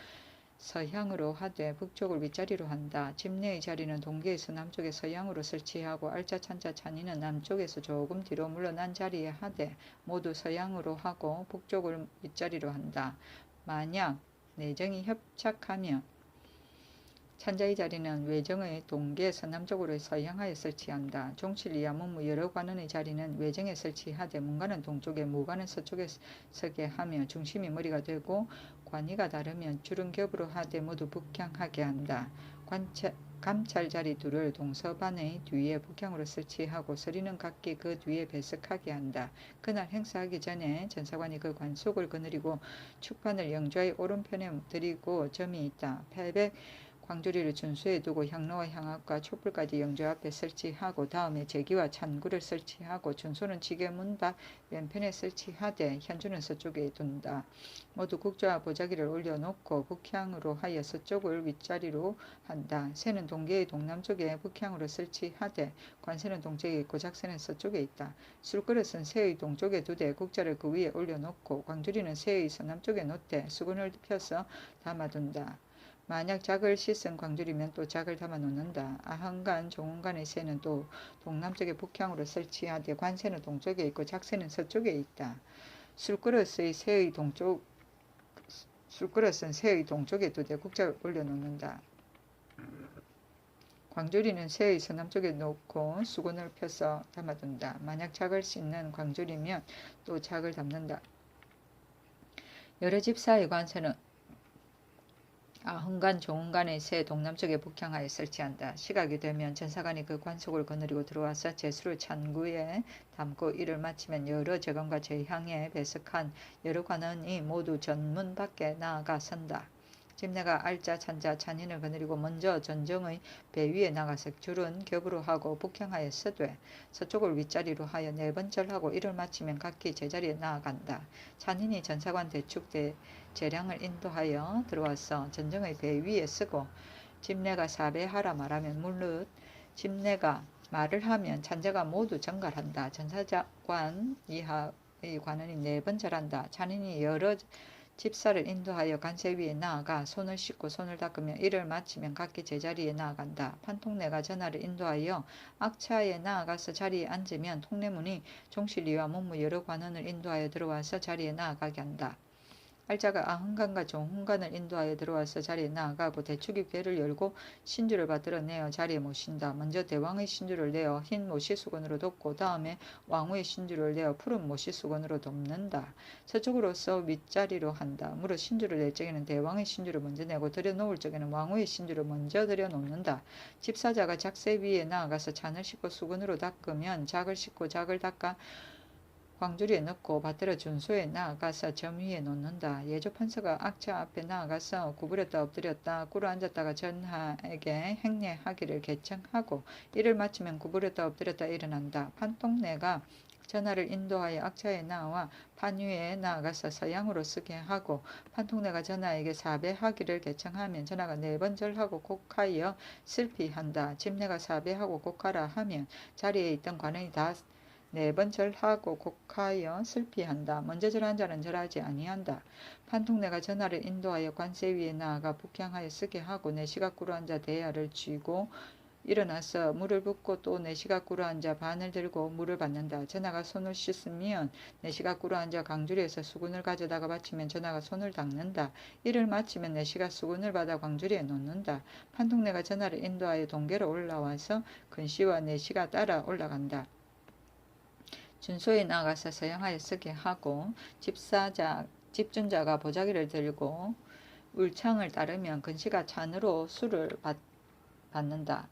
서향으로 하되 북쪽을 윗자리로 한다. 집내의 자리는 동계에서 남쪽에 서양으로 설치하고 알자 찬자 찬이는 남쪽에서 조금 뒤로 물러난 자리에 하되 모두 서양으로 하고 북쪽을 윗자리로 한다. 만약 내정이 협착하며 찬자의 자리는 외정의 동계에서 남쪽으로 서향하여 설치한다. 종칠 이하 문무 여러 관원의 자리는 외정에 설치하되 문관은 동쪽에 무관은 서쪽에 서게 하며 중심이 머리가 되고 관이가 다르면 주른겹으로 하되 모두 북향하게 한다. 감찰 자리 둘을 동서반의 뒤에 북향으로 설치하고 서리는 각기 그 뒤에 배석하게 한다. 그날 행사하기 전에 전사관이 그 관속을 거느리고 축판을 영좌의 오른편에 드리고 점이 있다. 패백 광주리를 준수해 두고 향로와 향압과 촛불까지 영조 앞에 설치하고 다음에 제기와 찬구를 설치하고 준수는 지게문 밖 왼편에 설치하되 현주는 서쪽에 둔다. 모두 국좌와 보자기를 올려놓고 북향으로 하여 서쪽을 윗자리로 한다. 새는 동계의 동남쪽에 북향으로 설치하되 관새는 동쪽에 있고 작새는 서쪽에 있다. 술그릇은 새의 동쪽에 두되 국자를 그 위에 올려놓고 광주리는 새의 서남쪽에 놓되 수건을 펴서 담아둔다. 만약 작을 씻은 광주리면 또 작을 담아 놓는다. 아한간, 종운간의 새는 또 동남쪽에 북향으로 설치하되 관새는 동쪽에 있고 작새는 서쪽에 있다. 술그릇은 새의 동쪽에 두되 국자를 올려놓는다. 광주리는 새의 서남쪽에 놓고 수건을 펴서 담아둔다. 만약 작을 씻는 광주리면 또 작을 담는다. 여러 집사의 관새는 아흥간, 종흥간의 새 동남쪽에 북향하에 설치한다. 시각이 되면 전사관이 그 관속을 거느리고 들어와서 제수를 찬구에 담고 이를 마치면 여러 제관과 제향에 배석한 여러 관원이 모두 전문 밖에 나아가 선다. 집내가 알자, 찬자, 찬인을 거느리고 먼저 전정의 배 위에 나가서 줄은 겹으로 하고 북향하에 서되 서쪽을 윗자리로 하여 4번절하고 이를 마치면 각기 제자리에 나아간다. 찬인이 전사관 대축 재량을 인도하여 들어와서 전정의 배 위에 서고 집내가 사배하라 말하면 물릇 집내가 말을 하면 찬자가 모두 전갈한다. 전사관 이하의 관원이 4번 절한다. 찬인이 여러 집사를 인도하여 관새 위에 나아가 손을 씻고 손을 닦으며 이를 마치면 각기 제자리에 나아간다. 판통내가 전하를 인도하여 악차에 나아가서 자리에 앉으면 통내문이 종실이와 문무 여러 관원을 인도하여 들어와서 자리에 나아가게 한다. 알자가 아흥간과 종흥간을 인도하여 들어와서 자리에 나아가고 대축이 궤를 열고 신주를 받들어내어 자리에 모신다. 먼저 대왕의 신주를 내어 흰 모시수건으로 덮고 다음에 왕후의 신주를 내어 푸른 모시수건으로 덮는다. 서쪽으로서 윗자리로 한다. 무릇 신주를 낼 적에는 대왕의 신주를 먼저 내고 들여놓을 적에는 왕후의 신주를 먼저 들여놓는다. 집사자가 작새 위에 나아가서 잔을 씻고 수건으로 닦으면 작을 씻고 작을 닦아 광주리에 넣고 받들어 준소에 나아가서 점 위에 놓는다. 예조판서가 악차 앞에 나아가서 구부렸다 엎드렸다 꿇어 앉았다가 전하에게 행례하기를 개청하고 이를 마치면 구부렸다 엎드렸다 일어난다. 판통내가 전하를 인도하여 악차에 나와 판 위에 나아가서 서양으로 쓰게 하고 판통내가 전하에게 사배하기를 개청하면 전하가 4번 절하고 곡하여 슬피한다. 집내가 사배하고 곡하라 하면 자리에 있던 관원이 다 4번 절하고 곡하여 슬피한다. 먼저 절한 자는 절하지 아니한다. 판통내가 전하를 인도하여 관새 위에 나아가 북향하여 쓰게 하고 내시각구로 앉아 대야를 쥐고 일어나서 물을 붓고 또 내시각구로 앉아 반을 들고 물을 받는다. 전하가 손을 씻으면 내시각구로 앉아 강주리에서 수군을 가져다가 바치면 전하가 손을 닦는다. 이를 마치면 내시가 수군을 받아 광주리에 놓는다. 판통내가 전하를 인도하여 동계로 올라와서 근시와 내시가 따라 올라간다. 준소에 나가서 서양하여 쓰게 하고 집준자가 보자기를 들고 울창을 따르면 근시가 찬으로 술을 받는다.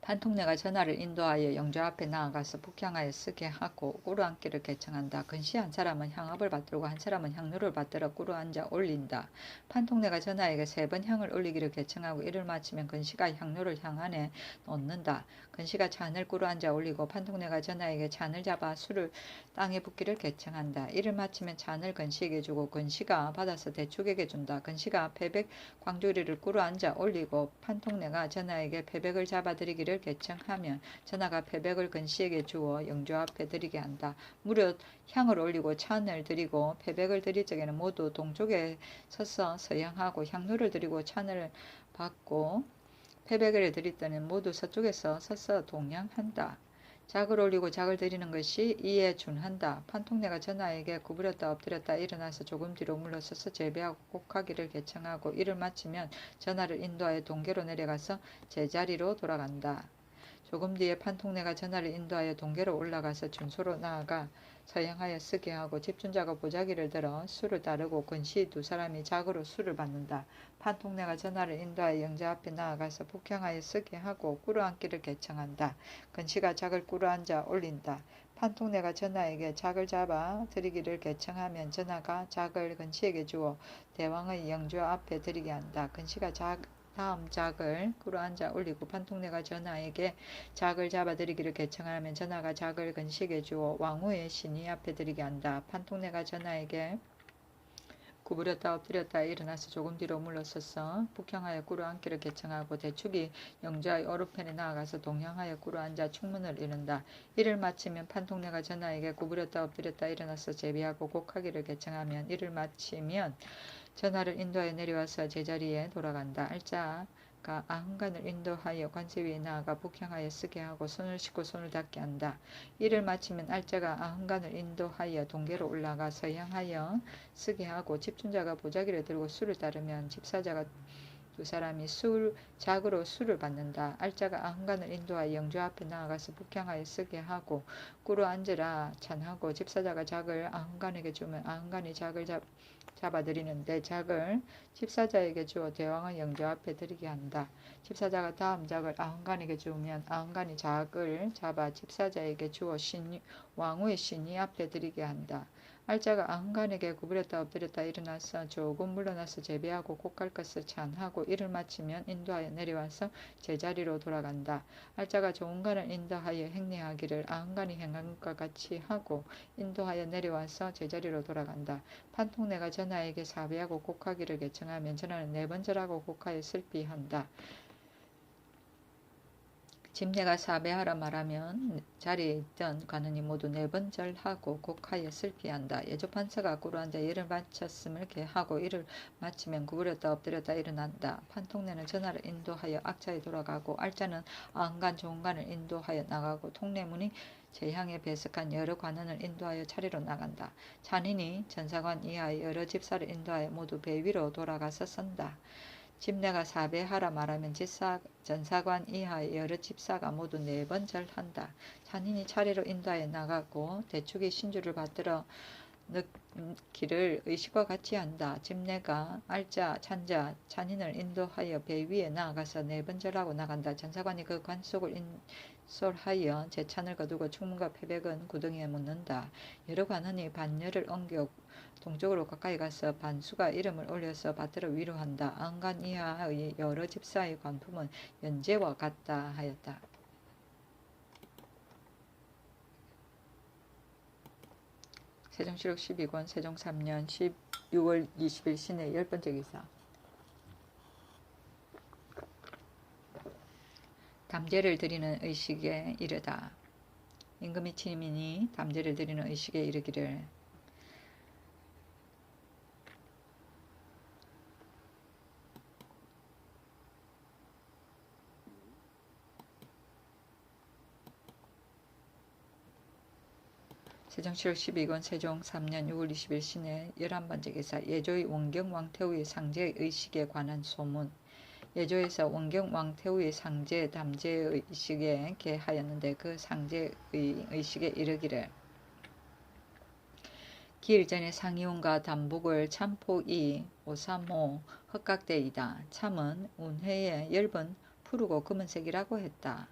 판통내가 전하를 인도하여 영조 앞에 나아가서 북향하여 쓰게 하고 꿇어앉기를 개청한다. 근시 한 사람은 향압을 받들고 한 사람은 향로를 받들어 꿇어앉아 올린다. 판통내가 전하에게 3번 향을 올리기를 개청하고 이를 마치면 근시가 향로를 향 안에 놓는다. 근시가 잔을 꿇어앉아 올리고 판통내가 전하에게 잔을 잡아 술을 땅에 붓기를 개청한다. 이를 마치면 잔을 근시에게 주고 근시가 받아서 대축에게 준다. 근시가 패백 광주리를 꿇어앉아 올리고 판통내가 전하에게 패백을 잡아들이기를 개청하면 전하가 패백을 근시에게 주어 영조 앞에 드리게 한다. 무릇 향을 올리고 찬을 드리고 패백을 드릴 적에는 모두 동쪽에 서서 서양하고 향로를 드리고 찬을 받고 패백을 드릴 때는 모두 서쪽에서 서서 동양한다. 작을 올리고 작을 드리는 것이 이에 준한다. 판통내가 전하에게 구부렸다 엎드렸다 일어나서 조금 뒤로 물러서서 제배하고 곡하기를 개청하고 이를 마치면 전하를 인도하여 동계로 내려가서 제자리로 돌아간다. 조금 뒤에 판통내가 전하를 인도하여 동계로 올라가서 준소로 나아가 서양하여 쓰게 하고 집준자가 보자기를 들어 수를 따르고 근시 두 사람이 작으로 수를 받는다. 판통내가 전하를 인도하여 영자 앞에 나아가서 북향하여 쓰게 하고 꿇어앉기를 개청한다. 근시가 작을 꿇어앉아 올린다. 판통내가 전하에게 작을 잡아 드리기를 개청하면 전하가 작을 근시에게 주어 대왕의 영주 앞에 드리게 한다. 근시가 다음 작을 꿇어앉아 올리고 판통내가 전하에게 작을 잡아드리기를 개청하면 전하가 작을 근시에게 주어 왕후의 신이 앞에 드리게 한다. 판통내가 전하에게 구부렸다 엎드렸다 일어나서 조금 뒤로 물러서서 북향하여 꿇어앉기를 개청하고 대축이 영주의 오른편에 나아가서 동향하여 꿇어앉아 축문을 이룬다. 이를 마치면 판통내가 전하에게 구부렸다 엎드렸다 일어나서 제비하고 곡하기를 개청하면 이를 마치면 전하를 인도하여 내려와서 제자리에 돌아간다. 알자가 아흥간을 인도하여 관제 위에 나아가 북향하여 쓰게 하고 손을 씻고 손을 닦게 한다. 이를 마치면 알자가 아흥간을 인도하여 동계로 올라가 서양하여 쓰게 하고 집준자가 보자기를 들고 수를 따르면 집사자가 두 사람이 작으로 수를 받는다. 알자가 아흥간을 인도하여 영주 앞에 나아가서 북향하여 쓰게 하고 꿇어앉으라 찬하고 집사자가 작을 아흥간에게 주면 아흥간이 작을 잡아드리는데 작을 집사자에게 주어 대왕의 영주 앞에 드리게 한다. 집사자가 다음 작을 아흥간에게 주면 아흥간이 작을 잡아 집사자에게 주어 왕후의 신이 앞에 드리게 한다. 알자가 아흥간에게 구부렸다 엎드렸다 일어나서 조금 물러나서 제비하고 곡할 것을 찬하고 이를 마치면 인도하여 내려와서 제자리로 돌아간다. 알자가 조은간을 인도하여 행례하기를 아흥간이 행한 것과 같이 하고 인도하여 내려와서 제자리로 돌아간다. 판통내가 전하에게 사배하고 곡하기를 개청하면 전하는 네 번 절하고 곡하여 슬피한다. 집내가 사배하라 말하면 자리에 있던 관원이 모두 네 번 절하고 곡하여 슬피한다. 예조판서가 꿇어앉아 예를 마쳤음을 개하고 이를 마치면 구부렸다 엎드렸다 일어난다. 판통내는 전하를 인도하여 악자에 돌아가고 알자는 아흥간 조은간을 인도하여 나가고 통례문이 제향에 배석한 여러 관원을 인도하여 차례로 나간다. 찬인이 전사관 이하의 여러 집사를 인도하여 모두 배 위로 돌아가서 선다. 집내가 사배하라 말하면 전사관 이하의 여러 집사가 모두 네 번 절한다. 찬인이 차례로 인도하여 나가고 대축이 신주를 받들어 넣기를 의식과 같이 한다. 집내가 알자, 찬자, 찬인을 인도하여 배 위에 나아가서 네 번 절하고 나간다. 전사관이 그 관속을 인솔하여 제찬을 거두고 충문과 패백은 구덩이에 묻는다. 여러 관원이 반열을 옮겨 동쪽으로 가까이 가서 반수가 이름을 올려서 받들어 위로한다. 아흥간 이하의 여러 집사의 관품은 연제와 같다 하였다. 세종시록 12권 세종 3년 6월 20일 신의 10번째 기사. 담제를 드리는 의식에 이르다. 임금이 친민이 담제를 드리는 의식에 이르기를 세종시록 12권 세종 3년 6월 20일 신의 11번째 기사. 예조의 원경 왕태후의 상제 의식에 관한 소문. 예조에서 원경 왕태후의 상제 담제 의식에 개하였는데 그 상제 의식에 이르기를 기일 전에 상이운과 담복을 참포이 535 헛각대이다. 참은 운해에 엷은 푸르고 검은색이라고 했다.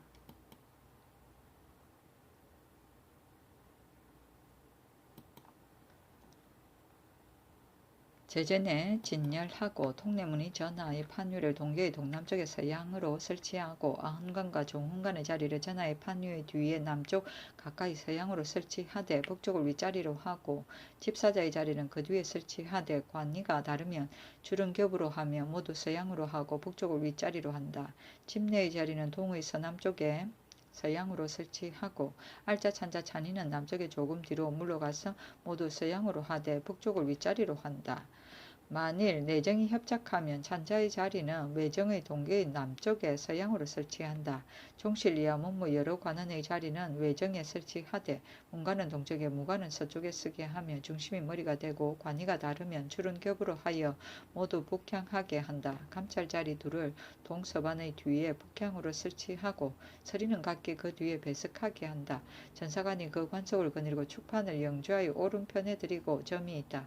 제전에 진열하고 통례문이 전하의 판유를 동계의 동남쪽에 서양으로 설치하고 아흥간과 종흥간의 자리를 전하의 판유의 뒤에 남쪽 가까이 서양으로 설치하되 북쪽을 윗자리로 하고 집사자의 자리는 그 뒤에 설치하되 관이가 다르면 줄은 겹으로 하며 모두 서양으로 하고 북쪽을 윗자리로 한다. 집내의 자리는 동의 서남쪽에 서양으로 설치하고 알자 찬자 찬이는 남쪽에 조금 뒤로 물러가서 모두 서양으로 하되 북쪽을 윗자리로 한다. 만일 내정이 협착하면 찬자의 자리는 외정의 동계의 남쪽에 서양으로 설치한다. 종실 이하 문무 여러 관원의 자리는 외정에 설치하되 문관은 동쪽에 무관은 서쪽에 쓰게 하며 중심이 머리가 되고 관이가 다르면 줄은 겹으로 하여 모두 북향하게 한다. 감찰 자리 둘을 동서반의 뒤에 북향으로 설치하고 서리는 각기 그 뒤에 배석하게 한다. 전사관이 그 관석을 거느리고 축판을 영주하여 오른편에 들이고 점이 있다.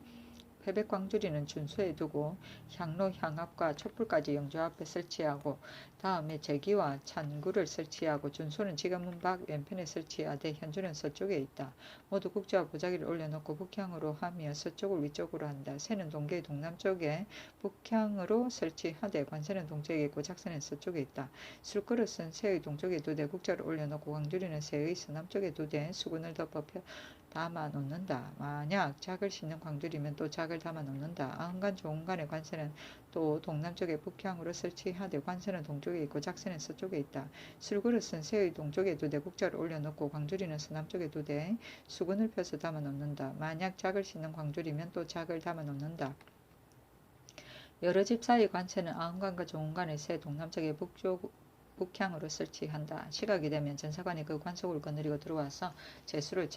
회백광주리는 준수에 두고 향로 향앞과 촛불까지 영주 앞에 설치하고 다음에 제기와 찬구를 설치하고 준수는 지금문 밖 왼편에 설치하되 현주는 서쪽에 있다. 모두 국자와 보자기를 올려놓고 북향으로 하며 서쪽을 위쪽으로 한다. 새는 동계의 동남쪽에 북향으로 설치하되 관세는 동쪽에 있고 작새는 서쪽에 있다. 술그릇은 새의 동쪽에 두되 국자를 올려놓고 광주리는 새의 서남쪽에 두되 수군을 덮어 담아 놓는다. 만약 작을 싣는 광주리면 또 작을 담아 놓는다. 아흥간 조흥간의 관세는 또 동남쪽에 북향으로 설치하되 관세는 동쪽에 있고 작새는 서쪽에 있다. 술그릇은 새의 동쪽에 두되 국자를 올려놓고 광주리는 서남쪽에 두되 수군을 펴서 담아 놓는다. 만약 작을 싣는 광주리면 또 작을 담아 놓는다. 여러 집 사이 관세는 아흥간과 조흥간의 새 동남쪽에 북향으로 설치한다. 시각이 되면 전사관이 그 관속을 거느리고 들어와서 제수를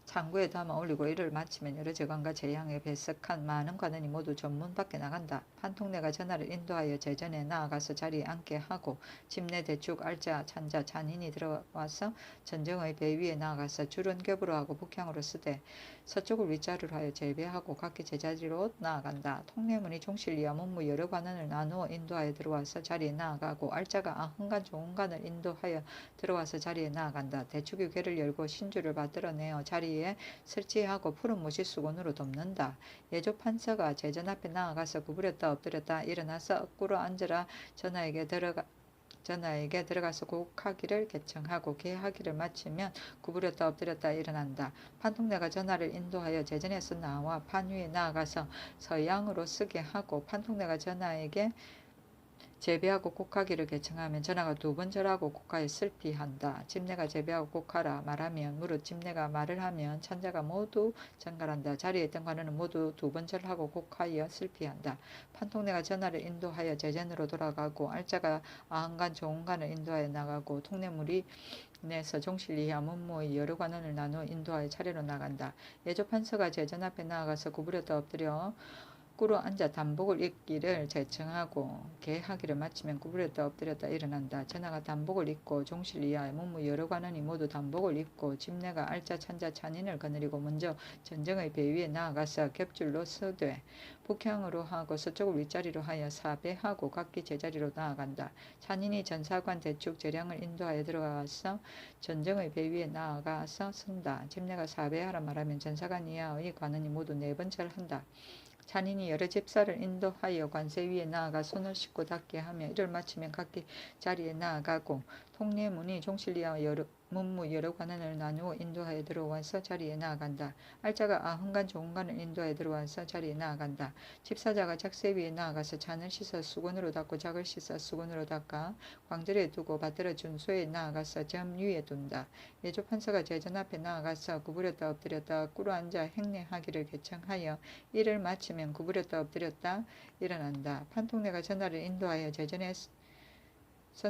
창구에 담아 올리고 이를 마치면 여러 제관과 제향에 배석한 많은 관원이 모두 전문 밖에 나간다. 판통내가 전하를 인도하여 제전에 나아가서 자리에 앉게 하고 집내 대축 알자 찬자 잔인이 들어와서 전정의 배 위에 나아가서 줄은 겹으로 하고 북향으로 쓰되 서쪽을 윗자루로 하여 재배하고 각기 제자리로 나아간다. 통례문이 종실이와 문무 여러 관원을 나누어 인도하여 들어와서 자리에 나아가고 알자가 아흥간 조흥간을 인도하여 들어와서 자리에 나아간다. 대축이 궤를 열고 신주를 받들어내어 자리에 설치하고 푸른 못이 수건으로 덮는다. 예조 판서가 제전 앞에 나아가서 구부렸다 엎드렸다 일어나서 꿇어 앉으라 전하에게 들어가서 곡하기를 개청하고 개하기를 마치면 구부렸다 엎드렸다 일어난다. 판통내가 전하를 인도하여 제전에서 나와 판 위에 나아가서 서양으로 쓰게 하고 판통내가 전하에게 재배하고 곡하기를 개청하면 전하가 두 번 절하고 곡하여 슬피한다. 집내가 재배하고 곡하라 말하면 무릇 집내가 말을 하면 찬자가 모두 전갈한다. 자리에 있던 관원은 모두 두 번 절하고 곡하여 슬피한다. 판통내가 전하를 인도하여 제전으로 돌아가고 알자가 아흥간 조흥간을 인도하여 나가고 통례물이 내서 종실 이하 문무의 여러 관원을 나누어 인도하여 차례로 나간다. 예조 판서가 제전 앞에 나아가서 구부렸다 엎드려 꿇어 앉아 단복을 입기를 제청하고 개하기를 마치면 구부렸다 엎드렸다 일어난다. 전하가 단복을 입고 종실 이하의 문무 여러 관원이 모두 단복을 입고 집내가 알자 찬자 찬인을 거느리고 먼저 전정의 배 위에 나아가서 겹줄로 서되 북향으로 하고 서쪽을 윗자리로 하여 사배하고 각기 제자리로 나아간다. 찬인이 전사관 대축 재량을 인도하여 들어가서 전정의 배 위에 나아가서 선다. 집내가 사배하라 말하면 전사관 이하의 관원이 모두 네 번 절한다. 찬인이 여러 집사를 인도하여 관세 위에 나아가 손을 씻고 닦게 하며 이를 마치면 각기 자리에 나아가고 통례문이 종실이와 문무 여러 관원을 나누어 인도하여 들어와서 자리에 나아간다. 알자가 아흥간 조흥간을 인도하여 들어와서 자리에 나아간다. 집사자가 작세 위에 나아가서 잔을 씻어 수건으로 닦고 작을 씻어 수건으로 닦아 광절에 두고 받들어 준소에 나아가서 점 위에 둔다. 예조 판서가 제전 앞에 나아가서 구부렸다 엎드렸다 꿇어 앉아 행례하기를 개청하여 이를 마치면 구부렸다 엎드렸다 일어난다. 판통내가 전하를 인도하여 제전에서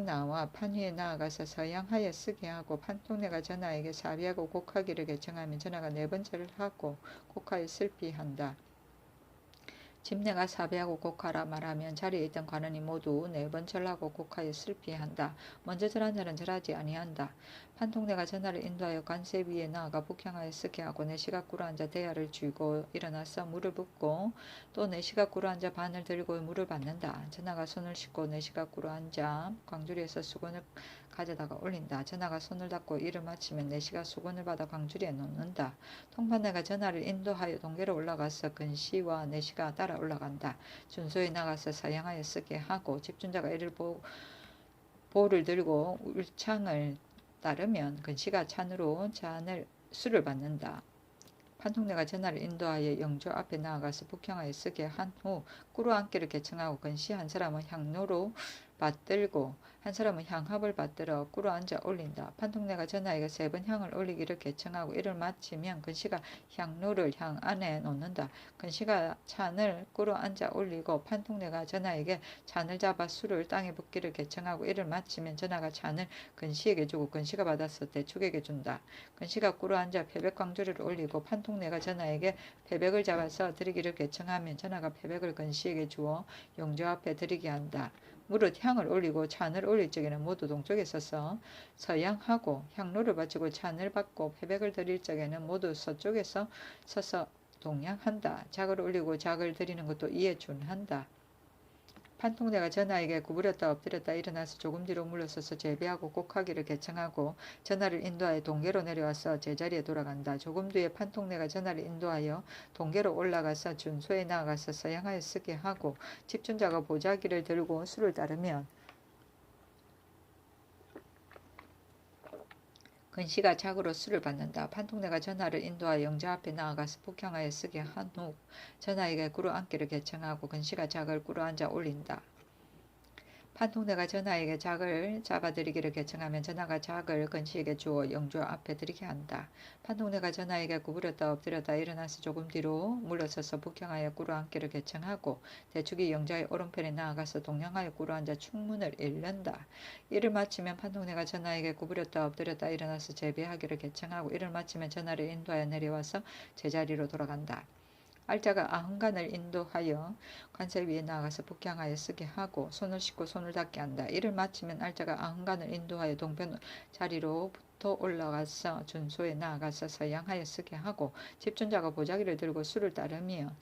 나와 판 위에 나아가서 서양하여 쓰게 하고 판통내가 전하에게 사비하고 곡하기를 개청하면 전하가 네 번 절을 하고 곡하여 슬피한다. 집내가 사배하고 곡하라 말하면 자리에 있던 관원이 모두 네 번 절하고 곡하여 슬피한다. 먼저 절한 자는 절하지 아니한다. 판통내가 전하를 인도하여 관세 위에 나아가 북향하여 쓰게 하고 내시가 꿇어 앉아 대야를 쥐고 일어나서 물을 붓고 또 내시가 꿇어 앉아 반을 들고 물을 받는다. 전하가 손을 씻고 내시가 꿇어 앉아 광주리에서 수건을 가져다가 올린다. 전하가 손을 닦고 이를 마치면 내시가 수건을 받아 광주리에 놓는다. 통판내가 전하를 인도하여 동계로 올라가서 근시와 내시가 따라 올라간다. 준소에 나가서 사양하여 쓰게 하고 집준자가 이를 보를 들고 울창을 따르면 근시가 찬으로 술을 받는다. 판통내가 전하를 인도하여 영조 앞에 나아가서 북향하여 쓰게 한 후 꿇어 앉기를 개청하고 근시 한 사람은 향로로 받들고 한 사람은 향합을 받들어 꿇어 앉아 올린다. 판통내가 전하에게 3번 향을 올리기를 개청하고 이를 마치면 근시가 향로를 향 안에 놓는다. 근시가 찬을 꿇어 앉아 올리고 판통내가 전하에게 찬을 잡아 술을 땅에 붓기를 개청하고 이를 마치면 전하가 찬을 근시에게 주고 근시가 받아서 대축에게 준다. 근시가 꿇어 앉아 패백광주리를 올리고 판통내가 전하에게 패백을 잡아서 드리기를 개청하면 전하가 패백을 근시에게 주어 영조 앞에 드리게 한다. 무릇 향을 올리고 찬을 올릴 적에는 모두 동쪽에 서서 서양하고 향로를 바치고 찬을 받고 패백을 드릴 적에는 모두 서쪽에서 서서 동양한다. 작을 올리고 작을 드리는 것도 이에 준한다. 판통내가 전하에게 구부렸다 엎드렸다 일어나서 조금 뒤로 물러서서 제비하고 곡하기를 개청하고 전하를 인도하여 동계로 내려와서 제자리에 돌아간다. 조금 뒤에 판통내가 전하를 인도하여 동계로 올라가서 준소에 나아가서 서양하여 쓰게 하고 집준자가 보자기를 들고 수를 따르면 근시가 작으로 수를 받는다. 판통내가 전하를 인도하여 영자 앞에 나아가서 북향하여 쓰게 한 후 전하에게 꿇어 앉기를 개청하고 근시가 작을 꿇어 앉아 올린다. 판통내가 전하에게 작을 잡아드리기를 개청하면 전하가 작을 근시에게 주어 영조 앞에 드리게 한다. 판통내가 전하에게 구부렸다 엎드렸다 일어나서 조금 뒤로 물러서서 북향하여 꿇어 앉기를 개청하고 대축이 영자의 오른편에 나아가서 동양하여 꿇어 앉아 충문을 읽는다. 이를 마치면 판통내가 전하에게 구부렸다 엎드렸다 일어나서 제비하기를 개청하고 이를 마치면 전하를 인도하여 내려와서 제자리로 돌아간다. 알자가 아흥간을 인도하여 관세 위에 나아가서 북향하여 쓰게 하고 손을 씻고 손을 닦게 한다. 이를 마치면 알자가 아흥간을 인도하여 동편 자리로부터 올라가서 준소에 나아가서 서양하여 쓰게 하고 집준자가 보자기를 들고 수를 따르며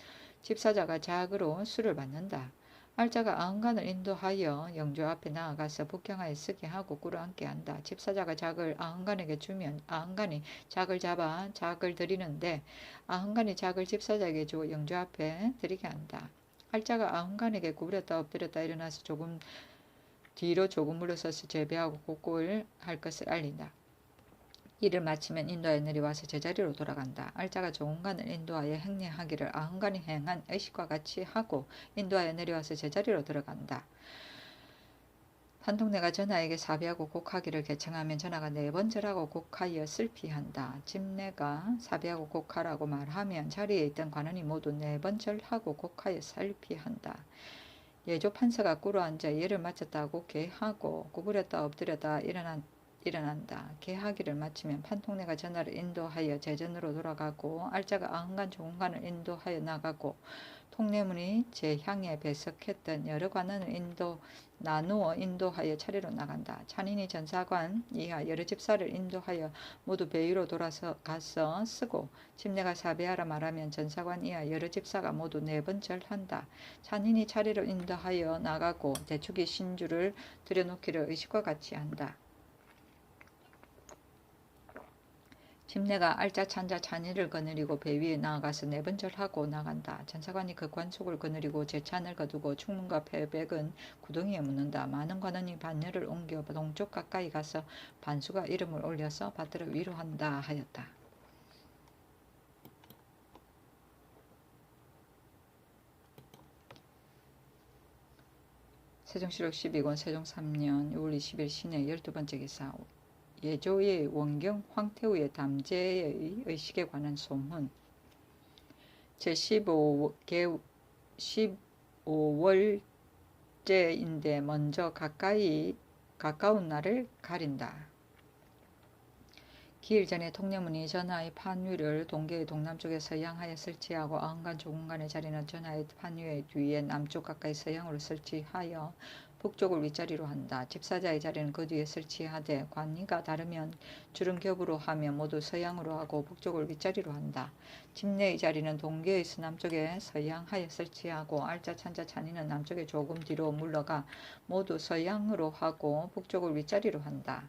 집사자가 작으로 수를 받는다. 알자가 아흥간을 인도하여 영조 앞에 나아가서 북향하여 쓰게 하고 꿇어 앉게 한다. 집사자가 작을 아흥간에게 주면 아흥간이 작을 잡아 작을 드리는데 아흥간이 작을 집사자에게 주어 영조 앞에 드리게 한다. 알자가 아흥간에게 구부렸다 엎드렸다 일어나서 조금 뒤로 조금 물러서서 제비하고 곡골 할 것을 알린다. 이를 마치면 인도하여 내려와서 제자리로 돌아간다. 알자가 조은간을 인도하여 행례하기를 아흥간이 행한 의식과 같이 하고 인도하여 내려와서 제자리로 들어간다. 판통내가 전하에게 사비하고 곡하기를 개청하면 전하가 4번 절하고 곡하여 슬피한다. 집내가 사비하고 곡하라고 말하면 자리에 있던 관원이 모두 4번 절하고 곡하여 슬피한다. 예조 판서가 꿇어 앉아 예를 마쳤다고 개하고 구부렸다 엎드렸다 일어난다. 개하기를 마치면 판통내가 전하를 인도하여 제전으로 돌아가고 알자가 아흥간 조은간을 인도하여 나가고 통례문이 제향에 배석했던 여러 관원을 나누어 인도하여 차례로 나간다. 찬인이 전사관 이하 여러 집사를 인도하여 모두 배위로 돌아서 가서 쓰고 집내가 사배하라 말하면 전사관 이하 여러 집사가 모두 4번 절한다. 찬인이 차례로 인도하여 나가고 대축이 신주를 들여놓기를 의식과 같이 한다. 집내가 알자 찬자 찬이를 거느리고 배 위에 나아가서 4번 절하고 나간다. 전사관이 그 관속을 거느리고 제찬을 거두고 충문과 패백은 구덩이에 묻는다. 많은 관원이 반열을 옮겨 동쪽 가까이 가서 반수가 이름을 올려서 받들어 위로한다 하였다. 세종시록 12권 세종 3년 6월 20일 신의 12번째 기사 예조의 원경 황태우의 담제의 의식에 관한 소문 제15월째인데 먼저 가까운 날을 가린다. 기일 전에 통례문이 전하의 판위를 동계의 동남쪽에 서양하여 설치하고 아흥간 조궁간의 자리는 전하의 판위의 뒤에 남쪽 가까이 서양으로 설치하여 북쪽을 윗자리로 한다. 집사자의 자리는 그 뒤에 설치하되 관이가 다르면 주름겹으로 하며 모두 서양으로 하고 북쪽을 윗자리로 한다. 집내의 자리는 동계의 서남쪽에 서양하여 설치하고 알자 찬자 찬이는 남쪽에 조금 뒤로 물러가 모두 서양으로 하고 북쪽을 윗자리로 한다.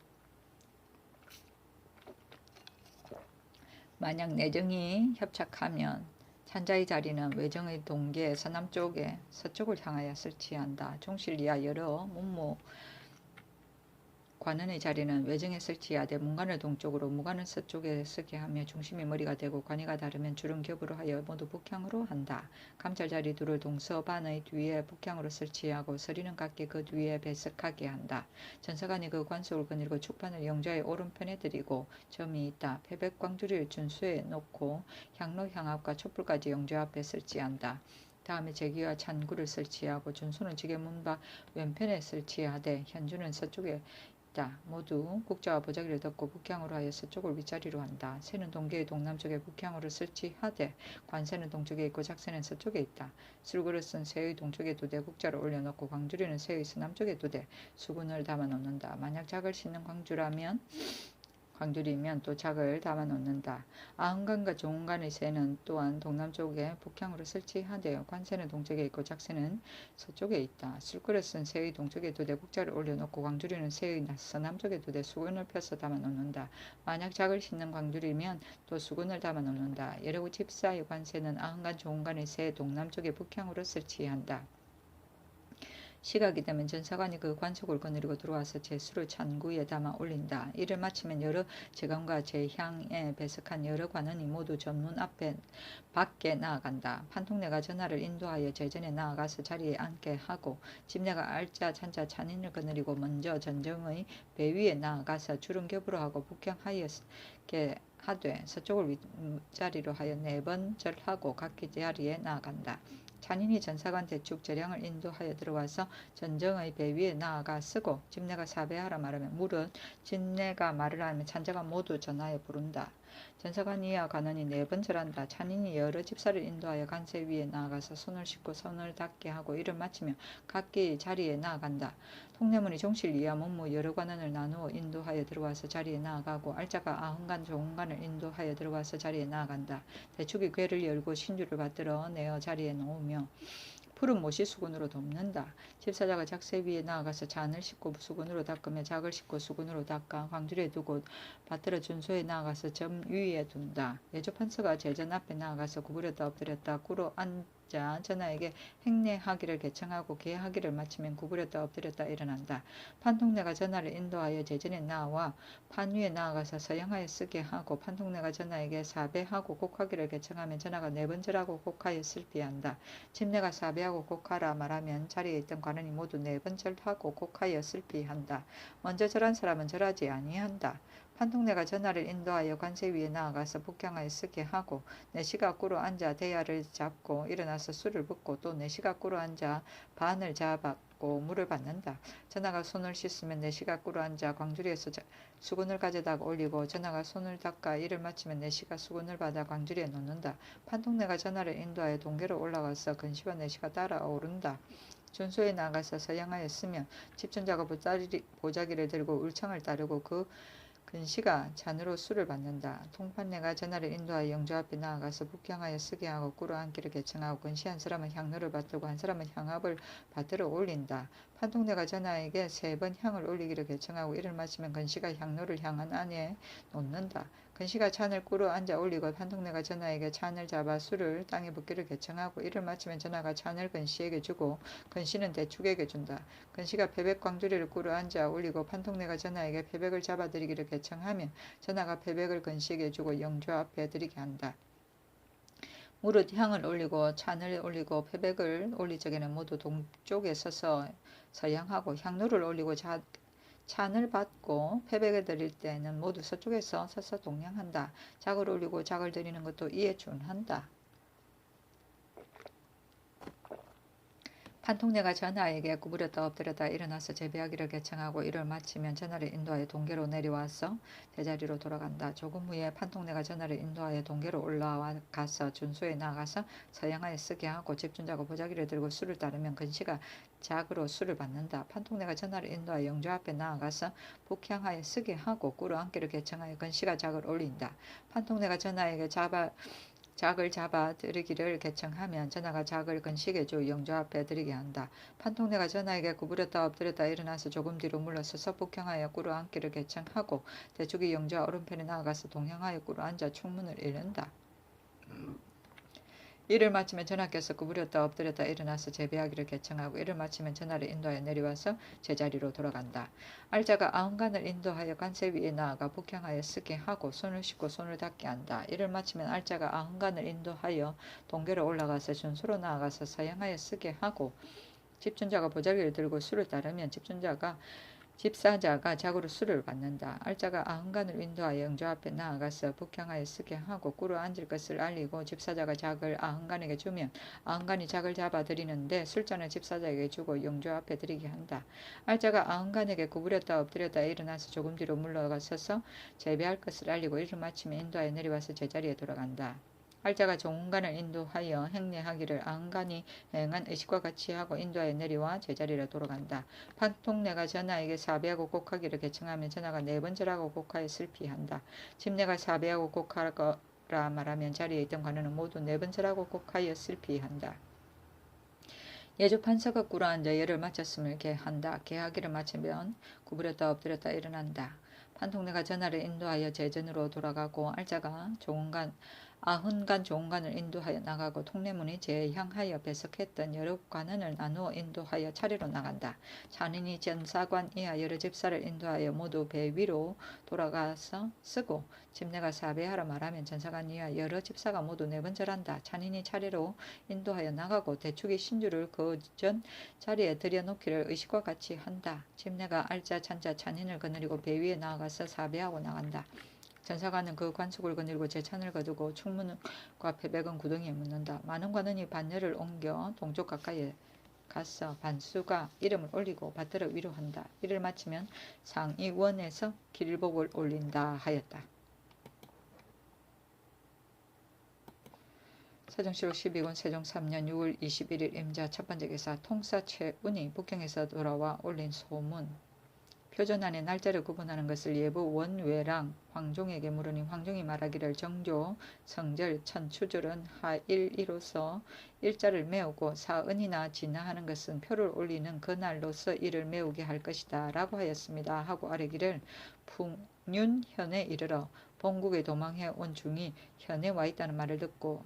만약 내정이 협착하면 찬자의 자리는 외정의 동계 서남쪽에 서쪽을 향하여 설치한다. 종실이야 여러 문무 관원의 자리는 외정에 설치하되 문관을 동쪽으로 무관을 서쪽에 서게 하며 중심이 머리가 되고 관이가 다르면 주름 겹으로 하여 모두 북향으로 한다. 감찰 자리 둘을 동서반의 뒤에 북향으로 설치하고 서리는 각기 그 뒤에 배석하게 한다. 전사관이 그 관속을 거느리고 축판을 영좌의 오른편에 들이고 점이 있다. 패백 광주리를 준수에 놓고 향로 향앞과 촛불까지 영좌 앞에 설치한다. 다음에 제기와 찬구를 설치하고 준수는 지게문밖 왼편에 설치하되 현주는 서쪽에 있다. 모두 국자와 보자기를 덮고 북향으로 하여 서쪽을 윗자리로 한다. 새는 동계의 동남쪽에 북향으로 설치하되 관새는 동쪽에 있고 작새는 서쪽에 있다. 술그릇은 새의 동쪽에 두대 국자를 올려놓고 광주리는 새의 서남쪽에 두대 수군을 담아 놓는다. 만약 작을 싣는 광주리면 또 작을 담아 놓는다. 아흥간과 조흥간의 새는 또한 동남쪽에 북향으로 설치하되 관새는 동쪽에 있고 작새는 서쪽에 있다. 술그릇은 새의 동쪽에 두대 국자를 올려놓고 광주리는 새의 서남쪽에 두대 수군을 펴서 담아 놓는다. 만약 작을 싣는 광주리면 또 수군을 담아 놓는다. 여러 집사의 관새는 아흥간 조흥간의 새 동남쪽에 북향으로 설치한다. 시각이 되면 전사관이 그 관속을 거느리고 들어와서 제수를 찬구에 담아 올린다. 이를 마치면 여러 제관과 제향에 배석한 여러 관원이 모두 전문 앞에 밖에 나아간다. 판통내가 전하를 인도하여 제전에 나아가서 자리에 앉게 하고 집내가 알자 찬자 찬인을 거느리고 먼저 전정의 배 위에 나아가서 주름 겹으로 하고 북향하였게 하되 서쪽을 윗자리로 하여 4번 절하고 각기 자리에 나아간다. 찬인이 전사관 대축 재량을 인도하여 들어와서 전정의 배 위에 나아가 쓰고 집내가 사배하라 말하면 물은 집내가 말을 하면 찬자가 모두 전하여 부른다. 전사관이야 관원이 4번 절한다. 찬인이 여러 집사를 인도하여 간세 위에 나아가서 손을 씻고 손을 닦게 하고 이를 마치며 각기 자리에 나아간다. 통례문이 종실 이하 문무 여러 관원을 나누어 인도하여 들어와서 자리에 나아가고 알자가 아흥간 조흥간을 인도하여 들어와서 자리에 나아간다. 대축이 궤를 열고 신주를 받들어 내어 자리에 놓으며 푸른 못이 수군으로 덮는다. 집사자가 작새 위에 나아가서 잔을 씻고 수군으로 닦으며 작을 씻고 수군으로 닦아 광주리에 두고 받들어 준소에 나아가서 점 위에 둔다. 예조판서가 제전 앞에 나아가서 구부렸다 엎드렸다 꿇어 앉아 전하에게 행례하기를 개청하고 계하기를 마치면 구부렸다 엎드렸다 일어난다. 판통내가 전하를 인도하여 제전에 나와 판 위에 나아가서 서양하여 쓰게 하고 판통내가 전하에게 사배하고 곡하기를 개청하면 전하가 4번 절하고 곡하여 슬피한다. 집내가 사배하고 곡하라 말하면 자리에 있던 관원이 모두 4번 절하고 곡하여 슬피한다. 먼저 절한 사람은 절하지 아니한다. 판통내가 전하를 인도하여 관세 위에 나아가서 북향하여 쓰게 하고 내시가 꿇어 앉아 대야를 잡고 일어나서 술을 붓고 또 내시가 꿇어 앉아 반을 잡았고 물을 받는다. 전하가 손을 씻으면 내시가 꿇어 앉아 광주리에서 수군을 가져다 올리고 전하가 손을 닦아 이를 마치면 내시가 수군을 받아 광주리에 놓는다. 판통내가 전하를 인도하여 동계로 올라가서 근시와 내시가 따라 오른다. 준소에 나가서 서양하여 쓰면 집전자가 보자기를 들고 울창을 따르고 그 근시가 잔으로 술을 받는다. 통판내가 전하를 인도하여 영조 앞에 나아가서 북향하여 쓰게 하고 꿇어 앉기를 개청하고 근시 한 사람은 향로를 받들고 한 사람은 향압을 받들어 올린다. 판통내가 전하에게 3번 향을 올리기를 개청하고 이를 마치면 근시가 향로를 향한 안에 놓는다. 근시가 찬을 꿇어 앉아 올리고 판통내가 전하에게 찬을 잡아 술을 땅에 붓기를 개청하고 이를 마치면 전하가 찬을 근시에게 주고 근시는 대축에게 준다. 근시가 패백 광주리를 꿇어 앉아 올리고 판통내가 전하에게 패백을 잡아드리기를 개청하면 전하가 패백을 근시에게 주고 영조 앞에 드리게 한다. 무릇 향을 올리고 찬을 올리고 패백을 올리 적에는 모두 동쪽에 서서 서양하고 향로를 올리고 찬을 받고 패백을 드릴 때는 모두 서쪽에서 서서 동양한다. 작을 올리고 작을 드리는 것도 이에 준한다. 판통내가 전하에게 구부렸다 엎드렸다 일어나서 제비하기를 개청하고 이를 마치면 전하를 인도하여 동계로 내려와서 제자리로 돌아간다. 조금 후에 판통내가 전하를 인도하여 동계로 올라가서 준소에 나가서 서양하여 쓰게 하고 집준자가 보자기를 들고 술을 따르면 근시가 작으로 술을 받는다. 판통내가 전하를 인도하여 영조 앞에 나아가서 북향하여 쓰게 하고 꿇어 앉기를 개청하여 근시가 작을 올린다. 판통내가 전하에게 작을 잡아 드리기를 개청하면 전하가 작을 근시에게 주 영조 앞에 드리게 한다. 판통내가 전하에게 구부렸다 엎드렸다 일어나서 조금 뒤로 물러서서 북향하여 꿇어 앉기를 개청하고 대축이 영조 오른편에 나아가서 동향하여 꿇어 앉아 충문을 읽는다. 일을 마치면 전하께서 구부렸다 엎드렸다 일어나서 제비하기를 개청하고 일을 마치면 전하를 인도하여 내려와서 제자리로 돌아간다. 알자가 아흔간을 인도하여 관세 위에 나아가 북향하여 쓰게 하고 손을 씻고 손을 닦게 한다. 일을 마치면 알자가 아흔간을 인도하여 동계로 올라가서 준수로 나아가서 사형하여 쓰게 하고 집준자가 보자기를 들고 수를 따르면 집사자가 자고로 수를 받는다. 알자가 아흔간을 인도하여 영조 앞에 나아가서 북향하여 쓰게 하고 꿇어 앉을 것을 알리고 집사자가 작을 아흔간에게 주면 아흔간이 작을 잡아 드리는데 술잔을 집사자에게 주고 영조 앞에 드리게 한다. 알자가 아흔간에게 구부렸다 엎드렸다 일어나서 조금 뒤로 물러가서서 재배할 것을 알리고 일을 마치면 인도하여 내려와서 제자리에 돌아간다. 알자가 종간을 인도하여 행례하기를 아흔간이 행한 의식과 같이 하고 인도하여 내려와 제자리로 돌아간다. 판통내가 전하에게 사배하고 곡하기를 개청하면 전하가 네 번째라고 곡하여 슬피한다. 집내가 사배하고 곡하라 말하면 자리에 있던 관원은 모두 네 번째라고 곡하여 슬피한다. 예주 판서가 꿇어앉아 예를 마쳤음을 개한다. 개하기를 마치면 구부렸다 엎드렸다 일어난다. 판통내가 전하를 인도하여 제전으로 돌아가고 알자가 아흔간 종간을 인도하여 나가고 통례문이 재향하여 배석했던 여러 관원을 나누어 인도하여 차례로 나간다. 잔인이 전사관 이하 여러 집사를 인도하여 모두 배 위로 돌아가서 쓰고 집내가 사배하라 말하면 전사관 이하 여러 집사가 모두 네 번절한다. 잔인이 차례로 인도하여 나가고 대축이 신주를 그 전 자리에 들여놓기를 의식과 같이 한다. 집내가 알자 찬자 잔인을 거느리고 배 위에 나아가서 사배하고 나간다. 전사관은 그 관속을 거느리고 제찬을 거두고 충문과 패백은 구덩이에 묻는다. 많은 관원이 반열을 옮겨 동쪽 가까이에 가서 반수가 이름을 올리고 받들어 위로한다. 이를 마치면 상의원에서 길복을 올린다 하였다. 세종시록 12권 세종 3년 6월 21일 임자 첫번째 기사 통사 최운이 북경에서 돌아와 올린 소문. 표전 안에 날짜를 구분하는 것을 예부 원외랑 황종에게 물으니 황종이 말하기를 정조, 성절, 천추절은 하일이로서 일자를 메우고 사은이나 진화하는 것은 표를 올리는 그날로서 이를 메우게 할 것이다 라고 하였습니다. 하고 아뢰기를 풍륜현에 이르러 본국에 도망해 온 중이 현에 와 있다는 말을 듣고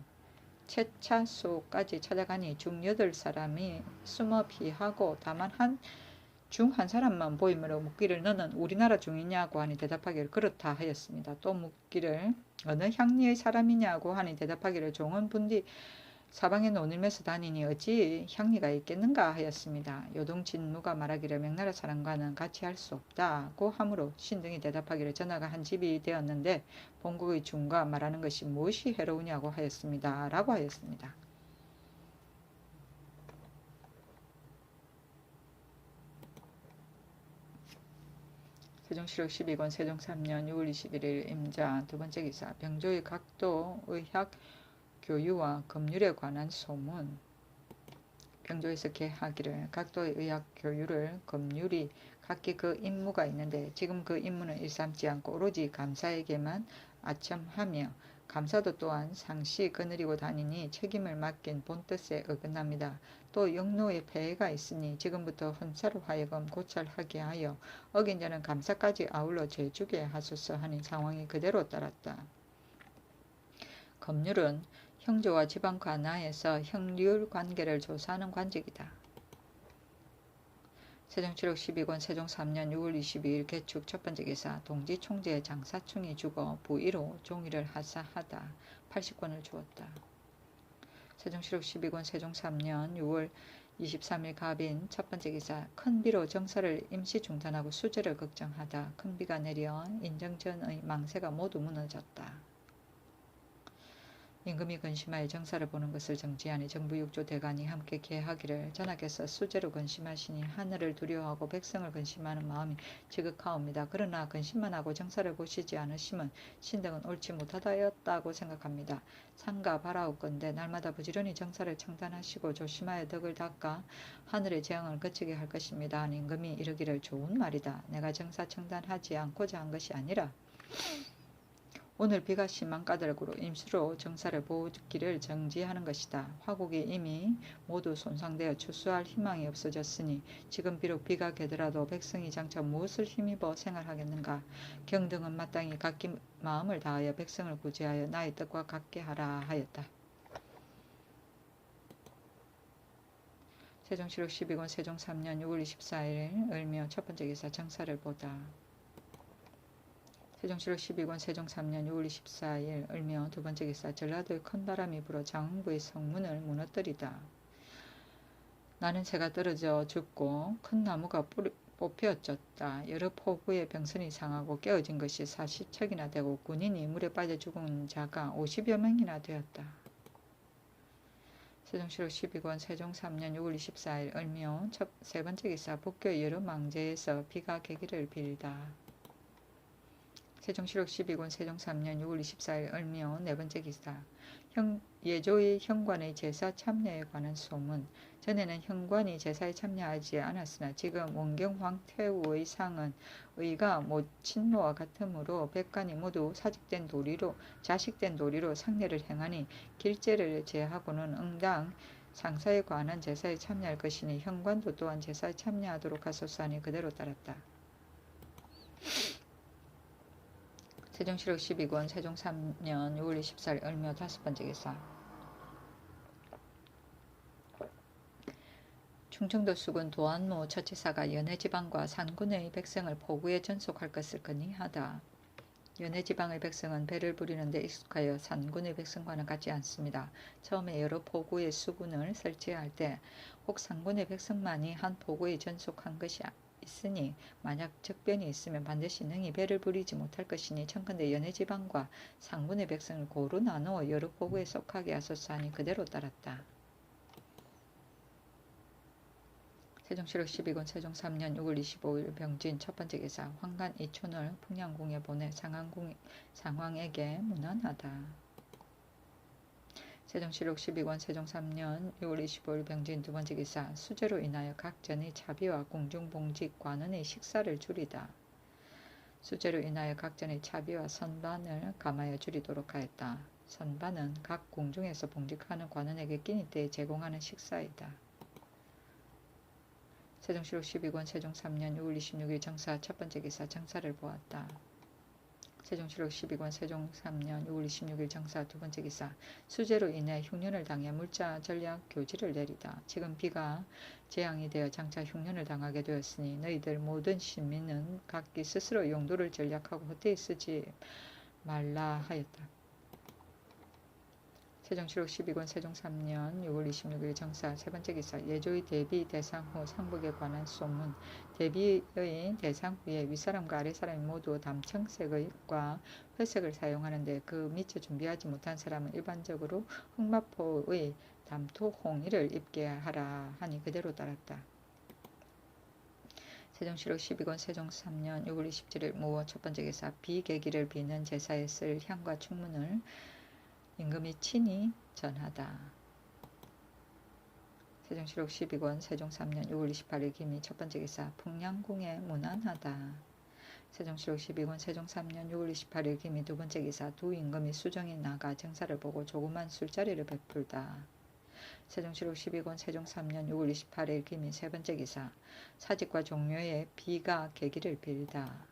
채차소까지 찾아가니 중 8사람이 숨어 피하고 다만 중 한 사람만 보이므로 묻기를 너는 우리나라 중이냐고 하니 대답하기를 그렇다 하였습니다. 또 묻기를 어느 향리의 사람이냐고 하니 대답하기를 종은 분디 사방에 논일면서 다니니 어찌 향리가 있겠는가 하였습니다. 요동진무가 말하기를 명나라 사람과는 같이 할 수 없다고 하므로 신등이 대답하기를 전하가 한 집이 되었는데 본국의 중과 말하는 것이 무엇이 해로우냐고 하였습니다. 라고 하였습니다. 세종시록 12권 세종 3년 6월 21일 임자 두번째 기사 병조의 각도 의학 교유와 검률에 관한 소문. 병조에서 개하기를 각도의 의학 교유를 검률이 각기 그 임무가 있는데 지금 그 임무는 일삼지 않고 오로지 감사에게만 아첨하며 감사도 또한 상시 거느리고 다니니 책임을 맡긴 본뜻에 어긋납니다. 또 영노의 폐해가 있으니 지금부터 헌사로 하여금 고찰하게 하여 어긴 자는 감사까지 아울러 재주게 하소서 하는 상황이 그대로 따랐다. 검률은 형조와 지방 관하에서 형률 관계를 조사하는 관직이다. 세종시록 12권 세종 3년 6월 22일 개축 첫번째 기사 동지 총재 장사충이 죽어 부의로 종의를 하사하다. 80권을 주었다. 세종시록 12권 세종 3년 6월 23일 갑인 첫번째 기사 큰 비로 정사를 임시 중단하고 수재를 걱정하다. 큰 비가 내려 인정전의 망세가 모두 무너졌다. 임금이 근심하여 정사를 보는 것을 정지하니 정부 6조 대간이 함께 개하기를 전하께서 수재로 근심하시니 하늘을 두려워하고 백성을 근심하는 마음이 지극하옵니다. 그러나 근심만 하고 정사를 보시지 않으시면 신등은 옳지 못하다였다고 생각합니다. 상가 바라옵건대 날마다 부지런히 정사를 청단하시고 조심하여 덕을 닦아 하늘의 재앙을 거치게 할 것입니다. 하니 임금이 이르기를 좋은 말이다. 내가 정사 청단하지 않고자 한 것이 아니라 오늘 비가 심한 까닭으로 임시로 정사를 보기를 정지하는 것이다. 화국이 이미 모두 손상되어 추수할 희망이 없어졌으니 지금 비록 비가 개더라도 백성이 장차 무엇을 힘입어 생활하겠는가. 경등은 마땅히 각기 마음을 다하여 백성을 구제하여 나의 뜻과 같게 하라 하였다. 세종시록 12권 세종 3년 6월 24일 을묘 첫 번째 기사 정사를 보다. 세종시록 12권 세종 3년 6월 24일 을묘 두 번째 기사 전라도에 큰 바람이 불어 장흥부의 성문을 무너뜨리다. 나는 새가 떨어져 죽고 큰 나무가 뽑혀졌다. 여러 포구의 병선이 상하고 깨어진 것이 40척이나 되고 군인이 물에 빠져 죽은 자가 50여 명이나 되었다. 세종시록 12권 세종 3년 6월 24일 을묘 세 번째 기사 북교의 여러 망제에서 비가 개기를 빌다. 세종시록 12권 세종 3년 6월 24일 을묘 네 번째 기사 예조의 현관의 제사 참여에 관한 소문. 전에는 현관이 제사에 참여하지 않았으나 지금 원경 황태우의 상은 의가 모친모와 같으므로 백관이 모두 자식된 도리로 상례를 행하니 길제를 제하고는 응당 상사에 관한 제사에 참여할 것이니 현관도 또한 제사에 참여하도록 하소서 하니 그대로 따랐다. 세종시록 12권 세종 3년 6월 24일 을묘 다섯 번째 기사 충청도 수군 도안모 처치사가 연해지방과 산군의 백성을 포구에 전속할 것을 건의하다. 연해지방의 백성은 배를 부리는 데 익숙하여 산군의 백성과는 같지 않습니다. 처음에 여러 포구의 수군을 설치할 때 혹 산군의 백성만이 한 포구에 전속한 것이 있으니 만약 적변이 있으면 반드시 능히 배를 부리지 못할 것이니 청컨대 연해지방과 상군의 백성을 고루 나누어 여러 포구에 속하게 하소서 하니 그대로 따랐다. 세종시록 12권 세종 3년 6월 25일 병진 첫 번째 기사 황간 이촌을 풍량궁에 보내 상황에게 문안하다. 세종시록 12권 세종 3년 6월 25일 병진 두 번째 기사 수재로 인하여 각 전의 차비와 궁중봉직 관원의 식사를 줄이다. 수재로 인하여 각 전의 차비와 선반을 감하여 줄이도록 하였다. 선반은 각 궁중에서 봉직하는 관원에게 끼니 때에 제공하는 식사이다. 세종시록 12권 세종 3년 6월 26일 정사 첫 번째 기사 정사를 보았다. 세종시록 12권 세종 3년 6월 26일 정사 두 번째 기사 수재로 인해 흉년을 당해 물자 전략 교지를 내리다. 지금 비가 재앙이 되어 장차 흉년을 당하게 되었으니 너희들 모든 시민은 각기 스스로 용도를 전략하고 헛되이 쓰지 말라 하였다. 세종시록 12권 세종 3년 6월 26일 정사 세 번째 기사 예조의 대비 대상 후 상복에 관한 소문. 대비의 대상 후에 윗사람과 아랫사람이 모두 담청색과 회색을 사용하는데 그 미처 준비하지 못한 사람은 일반적으로 흑마포의 담토홍이를 입게 하라 하니 그대로 따랐다. 세종시록 12권 세종 3년 6월 27일 무어 첫 번째 기사 비계기를 비는 제사에 쓸 향과 충문을 임금이 친히 전하다. 세종시록 12권 세종 3년 6월 28일 기미 첫 번째 기사 풍량궁에 문안하다. 세종시록 12권 세종 3년 6월 28일 기미 두 번째 기사 두 임금이 수정에 나가 정사를 보고 조그만 술자리를 베풀다. 세종시록 12권 세종 3년 6월 28일 기미 세 번째 기사 사직과 종묘에 비가 계기를 빌다.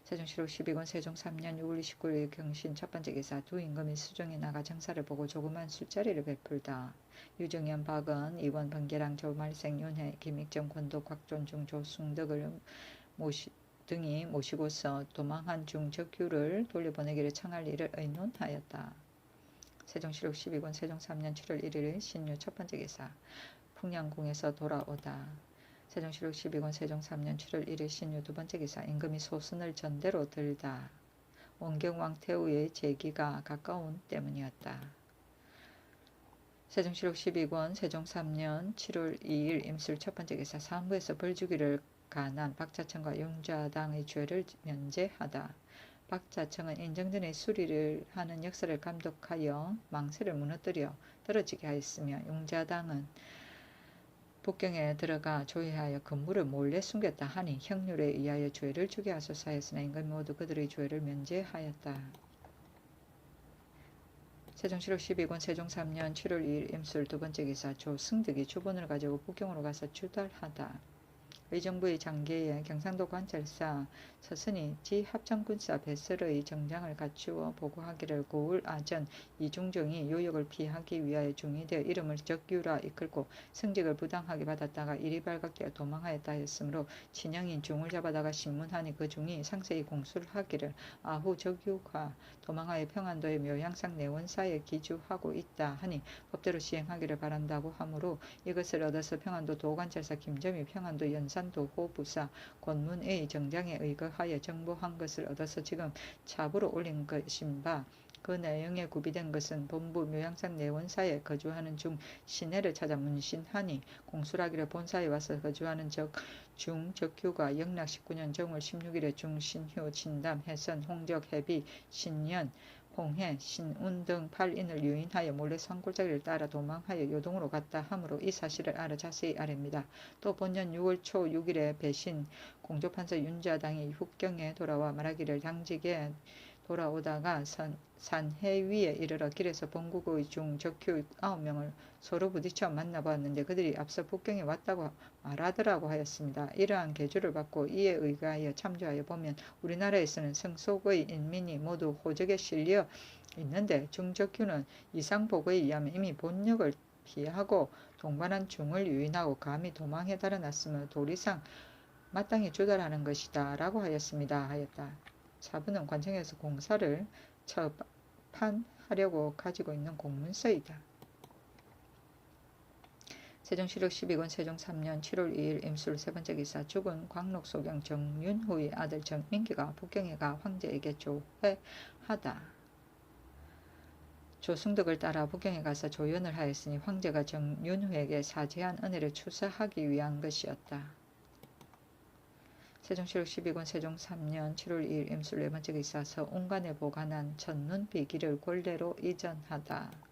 세종시록 12권 세종 3년 6월 29일 경신 첫 번째 기사 두 임금이 수정에 나가 정사를 보고 조그만 술자리를 베풀다. 유정연, 박은, 이원, 번개랑, 조말생, 윤회, 김익정, 권도, 곽존중, 조승덕을 등이 모시고서 도망한 중 적규를 돌려보내기를 청할 일을 의논하였다. 세종시록 12권 세종 3년 7월 1일 신유 첫 번째 기사 풍량궁에서 돌아오다. 세종시록 12권 세종 3년 7월 1일 신유 두 번째 기사 임금이 소선을 전대로 들다. 원경왕 태우의 제기가 가까운 때문이었다. 세종시록 12권 세종 3년 7월 2일 임술 첫 번째 기사 상부에서 벌주기를 가난 박자청과 용좌당의 죄를 면제하다. 박자청은 인정전의 수리를 하는 역사를 감독하여 망세를 무너뜨려 떨어지게 하였으며 용좌당은 북경에 들어가 조회하여 건물을 몰래 숨겼다 하니 형률에 의하여 죄를 주게 하소서 하였으나 임금이 모두 그들의 죄를 면제하였다. 세종시록 12권 세종 3년 7월 2일 임술 두 번째 기사 조승득이 주본을 가지고 북경으로 가서 주달하다. 의정부의 장계에 경상도 관찰사 서선이 지 합참군사 배설의 정장을 갖추어 보고하기를 고을 아전 이중정이 요역을 피하기 위하여 중위되어 이름을 적유라 이끌고 승직을 부당하게 받았다가 일이 발각되어 도망하였다 했으므로 친형인 중을 잡아다가 신문하니 그 중이 상세히 공수를 하기를 아후 적유가 도망하여 평안도의 묘향상 내원사에 기주하고 있다 하니 법대로 시행하기를 바란다고 하므로 이것을 얻어서 평안도 도관찰사 김점이 평안도 연산도 호부사 권문의 정장에 의거하여 정보한 것을 얻어서 지금 첩으로 올린 것인 바 그 내용에 구비된 것은 본부 묘향산 내원사에 거주하는 중 시내를 찾아 문신하니 공술하기를 본사에 와서 거주하는 적규가 영락 19년 정월 16일에 중신휴 진담 해선 홍적 해비 신년 홍해, 신운 등 8인을 유인하여 몰래 산골짜기를 따라 도망하여 요동으로 갔다 하므로 이 사실을 알아 자세히 아랩니다. 또 본년 6월 초 6일에 배신 공조판서 윤자당이 훅경에 돌아와 말하기를 당직에 돌아오다가 산해 위에 이르러 길에서 본국의 중 적규 9명을 서로 부딪혀 만나보았는데 그들이 앞서 북경에 왔다고 말하더라고 하였습니다. 이러한 계주를 받고 이에 의거하여 참조하여 보면 우리나라에서는 성속의 인민이 모두 호적에 실려 있는데 중적규는 이상보고에 의하면 이미 본역을 피하고 동반한 중을 유인하고 감히 도망해 달아났으며 도리상 마땅히 조달하는 것이다 라고 하였습니다. 하였다. 차부는 관청에서 공사를 처판하려고 가지고 있는 공문서이다. 세종시력 12권 세종 3년 7월 2일 임술 세 번째 기사 죽은 광록소경 정윤후의 아들 정민기가 북경에 가 황제에게 조회하다. 조승덕을 따라 북경에 가서 조연을 하였으니 황제가 정윤후에게 사죄한 은혜를 추서하기 위한 것이었다. 세종시력 12권 세종 3년 7월 2일 임술 네 번째 기사 서운간에 보관한 첫눈 비기를 권례로 이전하다.